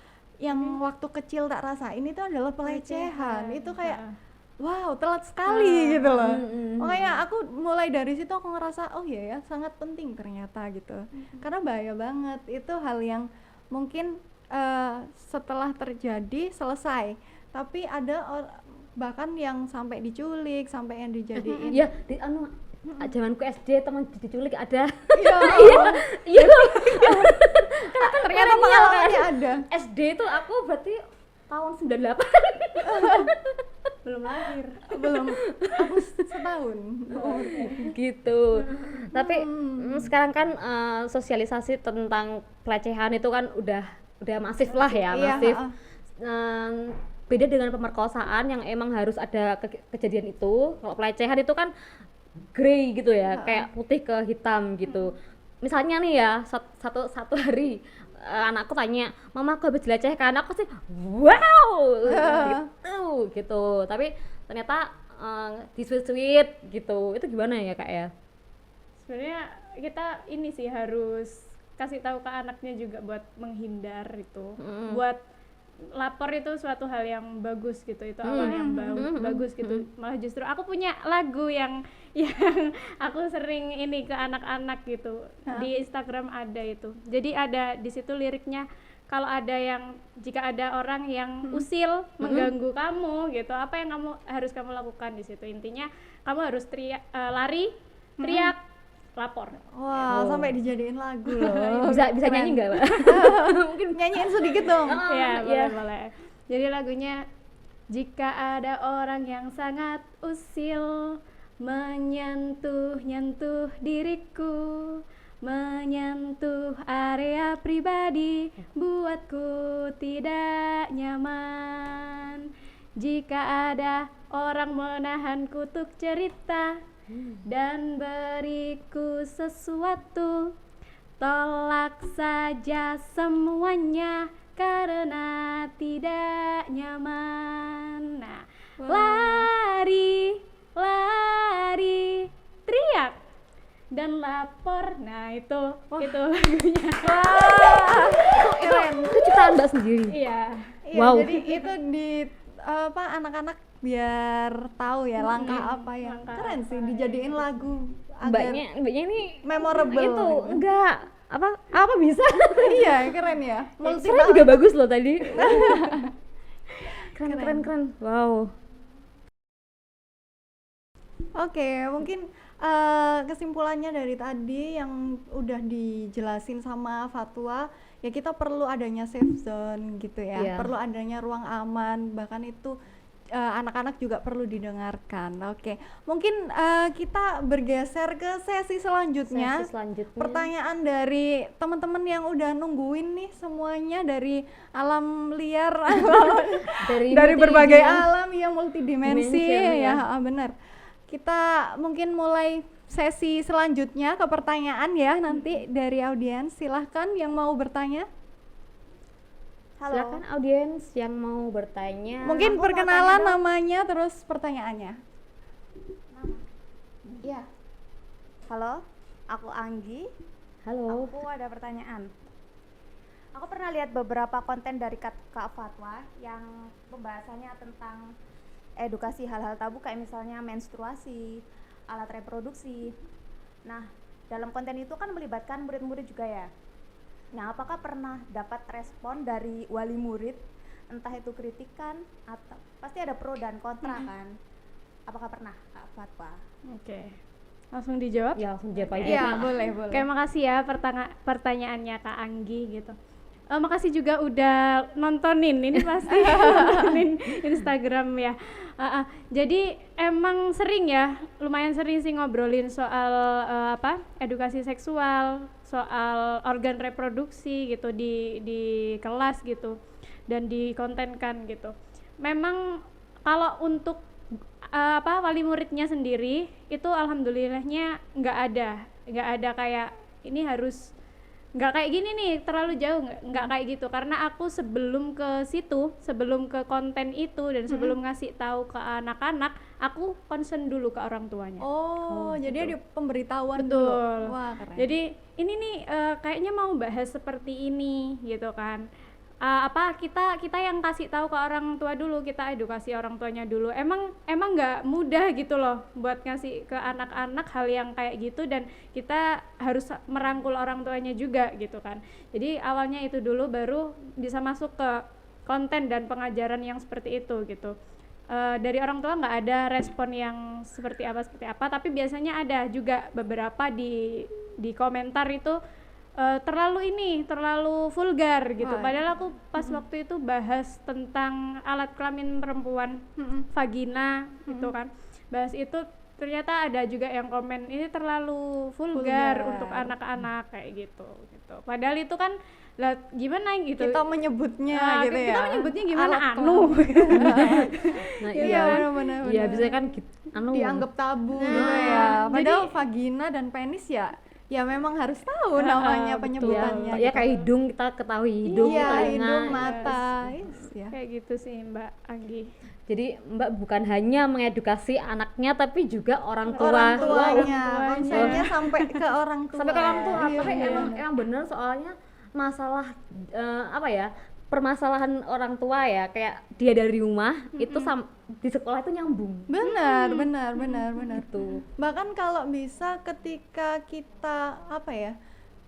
yang waktu kecil tak rasain itu adalah pelecehan. Itu kayak wow, telat sekali gitu loh. Makanya aku mulai dari situ aku ngerasa oh iya ya, sangat penting ternyata gitu. Karena bahaya banget. Itu hal yang mungkin setelah terjadi selesai, tapi ada bahkan yang sampai diculik, sampai yang dijadiin Iya, zamanku SD teman diculik ada. Iya. Ternyata pengalamannya ada. SD itu aku berarti tahun 98. Belum lahir. Belum, aku setahun. Gitu. Tapi sekarang kan sosialisasi tentang pelecehan itu kan udah masif lah ya, Iya, masif. Beda dengan pemerkosaan yang emang harus ada kejadian itu. Kalau pelecehan itu kan grey gitu ya, kayak putih ke hitam gitu. Misalnya nih ya, satu hari anakku tanya, mama aku habis dilecehkan, aku sih wow gitu. Tapi ternyata di sweet gitu. Itu gimana ya Kak ya? Sebenarnya kita ini sih harus kasih tahu ke anaknya juga buat menghindar itu. Buat lapor itu suatu hal yang bagus gitu, itu awal yang bagus gitu. Malah justru aku punya lagu yang aku sering ini ke anak-anak gitu. Di Instagram ada itu. Jadi ada di situ liriknya, kalau ada yang, jika ada orang yang usil mengganggu kamu gitu, apa yang harus kamu lakukan di situ. Intinya kamu harus lari, teriak, lapor. Wah, sampai dijadiin lagu loh. Bisa nyanyi nggak Mbak? Mungkin nyanyiin sedikit dong. Iya, boleh. Jadi lagunya, jika ada orang yang sangat usil menyentuh diriku, menyentuh area pribadi, buatku tidak nyaman. Jika ada orang menahanku untuk cerita dan beriku sesuatu, tolak saja semuanya karena tidak nyaman. Nah, lari, teriak dan lapor. Nah, itu lagunya. Wah, keren. Itu ciptaan Mbak sendiri. Iya. Iya, Wow. jadi itu di anak-anak biar tahu ya langkah apa yang langkah keren sih apa, dijadiin lagu agar Mbaknya ini memorable itu gitu. enggak apa bisa. Iya, keren ya. Multi Suara juga bagus loh tadi. keren. Wow. Oke, mungkin kesimpulannya dari tadi yang udah dijelasin sama Fatwa, ya kita perlu adanya safe zone gitu ya, Iya. perlu adanya ruang aman, bahkan itu anak-anak juga perlu didengarkan. Oke, mungkin kita bergeser ke sesi selanjutnya. Sesi selanjutnya. Pertanyaan dari teman-teman yang udah nungguin nih semuanya dari alam liar, dari berbagai alam yang multidimensi Dimension, ya, benar. Kita mungkin mulai sesi selanjutnya ke pertanyaan ya nanti dari audiens. Silahkan yang mau bertanya. Halo. Silakan audiens yang mau bertanya. Mungkin Aku mau perkenalan tanya dong. namanya terus pertanyaannya. Iya. Halo, aku Anggi. Halo. Aku ada pertanyaan. Aku pernah lihat beberapa konten dari Kak Fatwa yang pembahasannya tentang edukasi hal-hal tabu kayak misalnya menstruasi, alat reproduksi. Nah, dalam konten itu kan melibatkan murid-murid juga ya. Nah, apakah pernah dapat respon dari wali murid, entah itu kritikan atau pasti ada pro dan kontra kan? Apakah pernah Kak Fatwa? Oke. Langsung dijawab? Ya langsung jawab aja. Iya, boleh. Oke, makasih ya pertanyaannya Kak Anggi gitu. Makasih juga udah nontonin, ini pasti nontonin Instagram ya. Jadi emang sering ya, lumayan sering sih ngobrolin soal edukasi seksual, soal organ reproduksi gitu di kelas gitu dan dikontenkan gitu. Memang kalau untuk wali muridnya sendiri itu alhamdulillahnya nggak ada kayak ini harus nggak kayak gini nih terlalu jauh, nggak kayak gitu, karena aku sebelum ke situ, sebelum ke konten itu dan sebelum ngasih tahu ke anak-anak, aku concern dulu ke orang tuanya. Oh, jadi ada pemberitahuan Betul. dulu. Wah, keren. Jadi ini nih kayaknya mau bahas seperti ini gitu kan. Kita yang kasih tahu ke orang tua dulu, kita edukasi orang tuanya dulu. Emang nggak mudah gitu loh buat ngasih ke anak-anak hal yang kayak gitu, dan kita harus merangkul orang tuanya juga gitu kan. Jadi awalnya itu dulu baru bisa masuk ke konten dan pengajaran yang seperti itu gitu. Dari orang tua nggak ada respon yang seperti apa, tapi biasanya ada juga beberapa di komentar itu terlalu vulgar gitu. Wah, Padahal aku pas waktu itu bahas tentang alat kelamin perempuan, vagina gitu kan. Bahas itu ternyata ada juga yang komen ini terlalu vulgar untuk anak-anak kayak gitu. Padahal itu kan lah gimana gitu. Kita menyebutnya gitu ya. Kita menyebutnya gimana Alat Nah, Iya, benar-benar. Iya, bisa kan dianggap tabu Nah, gitu ya. Padahal jadi- vagina dan penis ya memang harus tahu namanya betul. penyebutannya. ya kayak hidung, kita ketahui hidung, iya, telinga. hidung, mata. Yes, ya. kayak gitu sih Mbak Anggi. Jadi Mbak bukan hanya mengedukasi anaknya tapi juga orang tua. Orang tuanya, tuanya. konsepnya sampai ke orang tua. Sampai ke orang tua. Iya, Tapi iya. emang bener soalnya masalah apa ya? Permasalahan orang tua ya, kayak dia dari rumah itu di sekolah itu nyambung. Benar, benar. Tuh. Bahkan kalau bisa ketika kita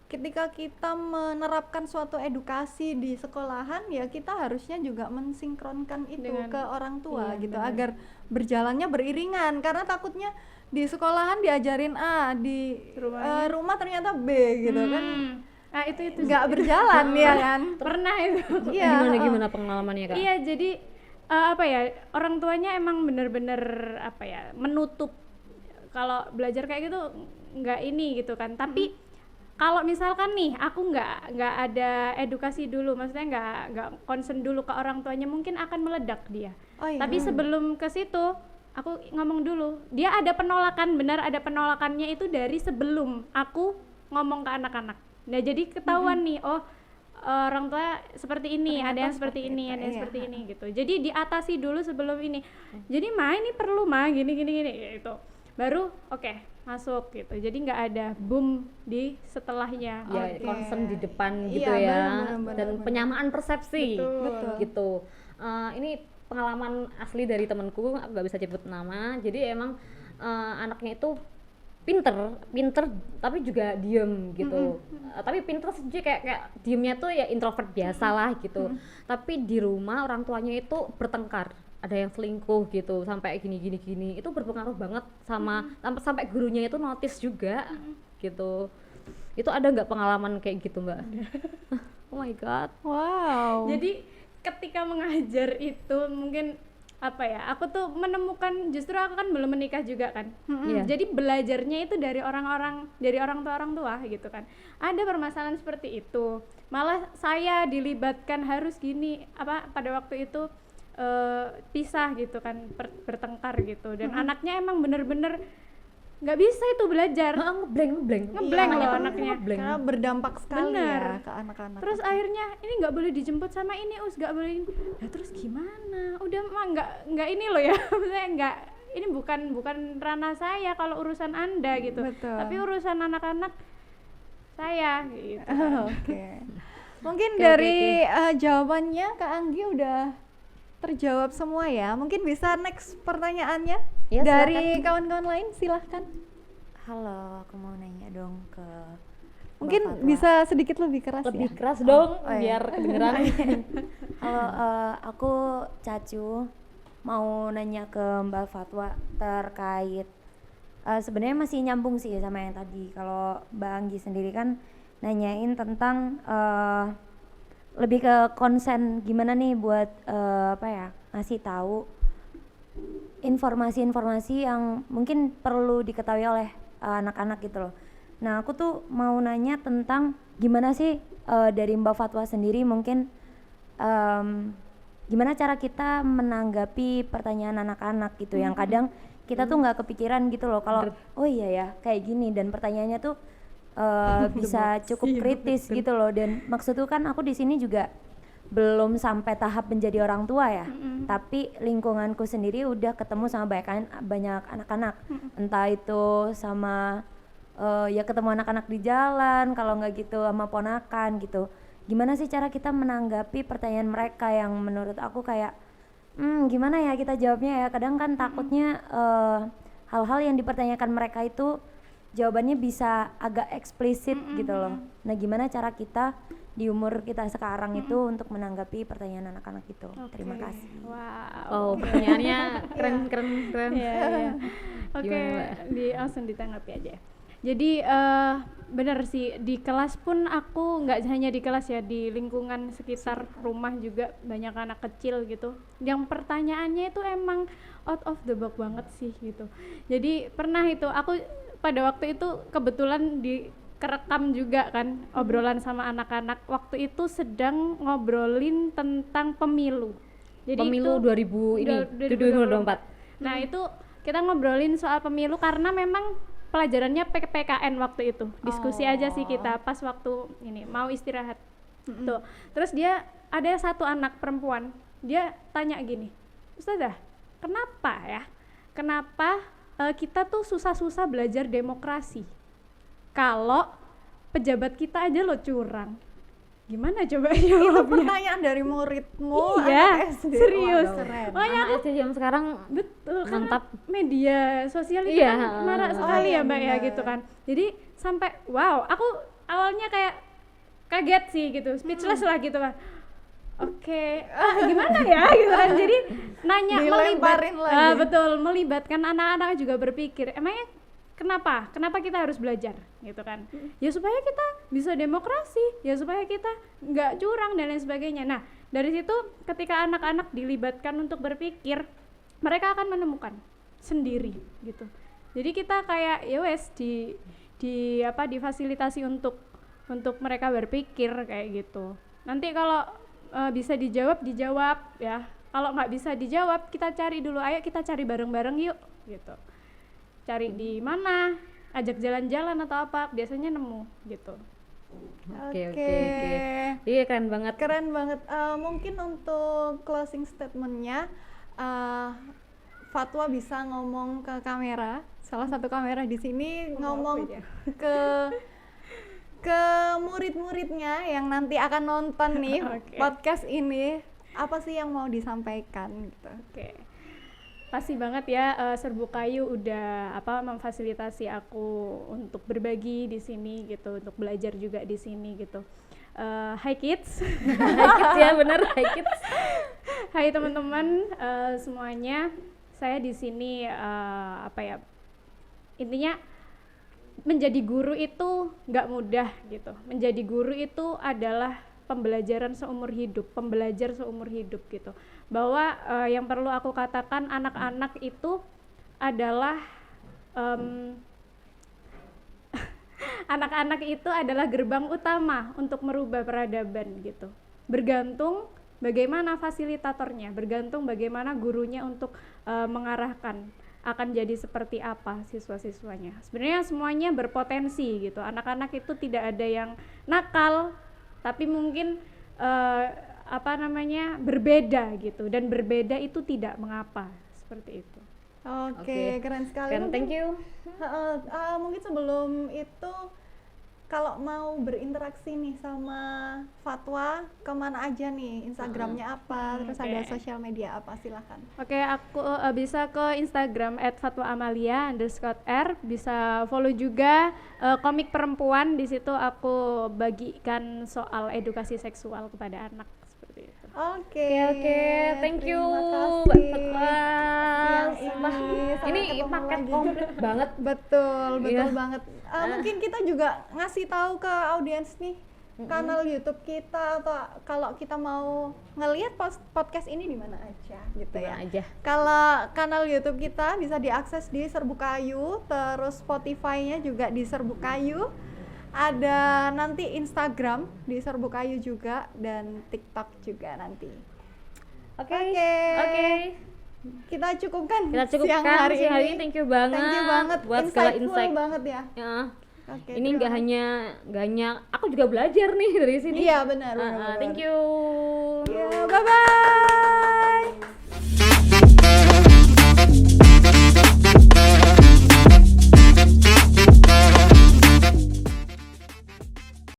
ketika kita menerapkan suatu edukasi di sekolahan ya kita harusnya juga mensinkronkan itu Dengan- ke orang tua iya, gitu benar. agar berjalannya beriringan karena takutnya di sekolahan diajarin A di Rumahnya. rumah ternyata B gitu kan Nah itu nggak berjalan ya kan. pernah itu. Iya, Gimana pengalamannya Kak? Iya, jadi apa ya, orang tuanya emang bener-bener apa ya, menutup kalau belajar kayak gitu nggak ini gitu kan. Tapi kalau misalkan nih aku nggak ada edukasi dulu, maksudnya nggak concern dulu ke orang tuanya, mungkin akan meledak dia. Oh iya. Tapi sebelum ke situ aku ngomong dulu, dia ada penolakan, benar ada penolakannya itu dari sebelum aku ngomong ke anak-anak. Nah jadi ketahuan nih, oh orang tua seperti ini, Ternyata ada yang seperti seperti ini, itu, ada yang iya. seperti ini gitu. Jadi diatasi dulu sebelum ini. Jadi ini perlu gini gitu. Baru oke, masuk gitu. Jadi nggak ada boom di setelahnya. Ya Oke. concern di depan Iya, gitu ya, benar, dan benar. penyamaan persepsi. Betul. Gitu. Ini pengalaman asli dari temanku, aku nggak bisa sebut nama. Jadi emang anaknya itu pinter tapi juga diem gitu. Tapi pinter sih kayak diemnya tuh ya introvert biasa lah gitu. Tapi di rumah orang tuanya itu bertengkar, ada yang selingkuh gitu sampai gini itu berpengaruh banget sama sampai gurunya itu notice juga gitu. Itu ada nggak pengalaman kayak gitu Mbak? Oh my god. Wow. Jadi ketika mengajar itu mungkin apa ya, aku tuh menemukan, justru aku kan belum menikah juga kan. Iya. Jadi belajarnya itu dari orang tua gitu kan. Ada permasalahan seperti itu, malah saya dilibatkan harus gini pada waktu itu pisah gitu kan, bertengkar gitu, dan anaknya emang bener-bener nggak bisa itu belajar. Ngeblank Ngeblank Anaknya loh tuh anaknya. ngeblank. Karena berdampak sekali Bener. ya ke anak-anak. Terus akhirnya ini nggak boleh dijemput sama ini, nggak boleh ini. Ya terus gimana? Udah mah nggak ini loh ya, maksudnya nggak, ini bukan ranah saya kalau urusan Anda gitu. Betul. Tapi urusan anak-anak saya gitu. Oke. Mungkin Oke, dari jawabannya Kak Anggi udah terjawab semua ya. Mungkin bisa next pertanyaannya Ya, dari kawan-kawan lain, silahkan. Halo, aku mau nanya dong ke Mungkin Mbak Fatwa. bisa sedikit lebih keras Lebih ya. keras dong oh iya. biar kedengeran. Halo, aku Cacu, mau nanya ke Mbak Fatwa terkait sebenarnya masih nyambung sih sama yang tadi. Kalau Mbak Anggi sendiri kan nanyain tentang lebih ke konsen gimana nih buat ngasih tahu informasi-informasi yang mungkin perlu diketahui oleh anak-anak gitu loh. Nah, aku tuh mau nanya tentang gimana sih dari Mbak Fatwa sendiri mungkin gimana cara kita menanggapi pertanyaan anak-anak gitu yang kadang kita tuh nggak kepikiran gitu loh kalau oh iya ya kayak gini, dan pertanyaannya tuh bisa cukup kritis gitu loh. Dan maksudku kan aku di sini juga belum sampai tahap menjadi orang tua ya, tapi lingkunganku sendiri udah ketemu sama banyak anak-anak, entah itu sama ya ketemu anak-anak di jalan, kalau nggak gitu sama ponakan gitu. Gimana sih cara kita menanggapi pertanyaan mereka yang menurut aku kayak gimana ya kita jawabnya ya, kadang kan takutnya hal-hal yang dipertanyakan mereka itu jawabannya bisa agak eksplisit gitu loh. Nah, gimana cara kita di umur kita sekarang itu untuk menanggapi pertanyaan anak-anak itu? Terima kasih. Wow. Oh, pertanyaannya keren. Iya, iya. Oke, Gimana, Mbak? langsung ditanggapi aja. Jadi benar sih, di kelas pun aku nggak hanya di kelas ya, di lingkungan sekitar rumah juga banyak anak kecil gitu. Yang pertanyaannya itu emang out of the box banget sih gitu. Jadi pernah itu aku pada waktu itu kebetulan kerekam juga kan obrolan sama anak-anak. Waktu itu sedang ngobrolin tentang pemilu. Jadi Pemilu itu 2024. Nah, itu kita ngobrolin soal pemilu karena memang pelajarannya PKN waktu itu. Diskusi aja sih kita pas waktu ini mau istirahat. Tuh. Terus dia ada satu anak perempuan, dia tanya gini, Ustazah, kenapa kita tuh susah-susah belajar demokrasi kalau pejabat kita aja lo curang? Gimana coba Itu jawabnya? pertanyaan dari muridmu Iya, anak SD. serius. Waduh, keren. Makanya Anak SD yang sekarang betul, karena mantap. media sosial itu Iya, kan marak oh sekali iya, ya Mbak ya benar. gitu kan. Jadi sampai wow, aku awalnya kayak kaget sih gitu, speechless lah gitu kan. Oke, gimana ya gitu kan. Jadi nanya Dilemparin lagi. betul, melibatkan anak-anak juga berpikir, emangnya kenapa kita harus belajar gitu kan, ya supaya kita bisa demokrasi, ya supaya kita nggak curang dan lain sebagainya. Nah dari situ ketika anak-anak dilibatkan untuk berpikir, mereka akan menemukan sendiri gitu. Jadi kita kayak ya wes difasilitasi untuk mereka berpikir kayak gitu. Nanti kalau bisa dijawab ya, kalau nggak bisa dijawab kita cari dulu, ayo kita cari bareng-bareng yuk gitu. Cari di mana, ajak jalan-jalan atau apa, biasanya nemu gitu. Oke. Iya keren banget. Keren banget. Mungkin untuk closing statementnya, Fatwa bisa ngomong ke kamera, salah satu kamera di sini, ngomong ke murid-muridnya yang nanti akan nonton nih Oke. podcast ini, apa sih yang mau disampaikan gitu. Oke. Pasti banget ya, Serbu Kayu udah memfasilitasi aku untuk berbagi di sini gitu, untuk belajar juga di sini gitu. Hi kids. Hai kids ya, bener, hai kids. Hai teman-teman semuanya. Saya di sini intinya menjadi guru itu nggak mudah gitu. Menjadi guru itu adalah pembelajar seumur hidup gitu. Bahwa yang perlu aku katakan, anak-anak itu adalah anak-anak itu adalah gerbang utama untuk merubah peradaban gitu. Bergantung bagaimana fasilitatornya, bergantung bagaimana gurunya untuk mengarahkan akan jadi seperti apa siswa-siswanya. Sebenarnya semuanya berpotensi gitu. Anak-anak itu tidak ada yang nakal, tapi mungkin berbeda gitu, dan berbeda itu tidak mengapa, seperti itu. Oke, keren sekali. Keren, thank you. Mungkin sebelum itu, kalau mau berinteraksi nih sama Fatwa, kemana aja nih? Instagramnya apa? Terus ada Oke. sosial media apa? Silakan. Oke, aku bisa ke Instagram @fatwaamalia_r, bisa follow juga komik perempuan. Di situ aku bagikan soal edukasi seksual kepada anak, seperti itu. Oke, Thank you terima Mbak kasih. Fatwa. Siang ini, sampai Ini ketemu paket lagi. komplit banget. Betul Iya. banget. Mungkin kita juga ngasih tahu ke audiens nih kanal YouTube kita, atau kalau kita mau ngelihat podcast ini di mana aja gitu ya. Mana aja. Kalau kanal YouTube kita bisa diakses di Serbu Kayu, terus Spotify-nya juga di Serbu Kayu. Ada nanti Instagram di Serbu Kayu juga, dan TikTok juga nanti. Oke. Kita cukupkan Kita cukupkan siang hari siang hari ini. ini. Thank you banget buat segala Insightful insight. banget ya. Ya. Oke, Ini terima nggak hanya aku juga belajar nih dari sini. Iya, benar. Thank you. Bye bye.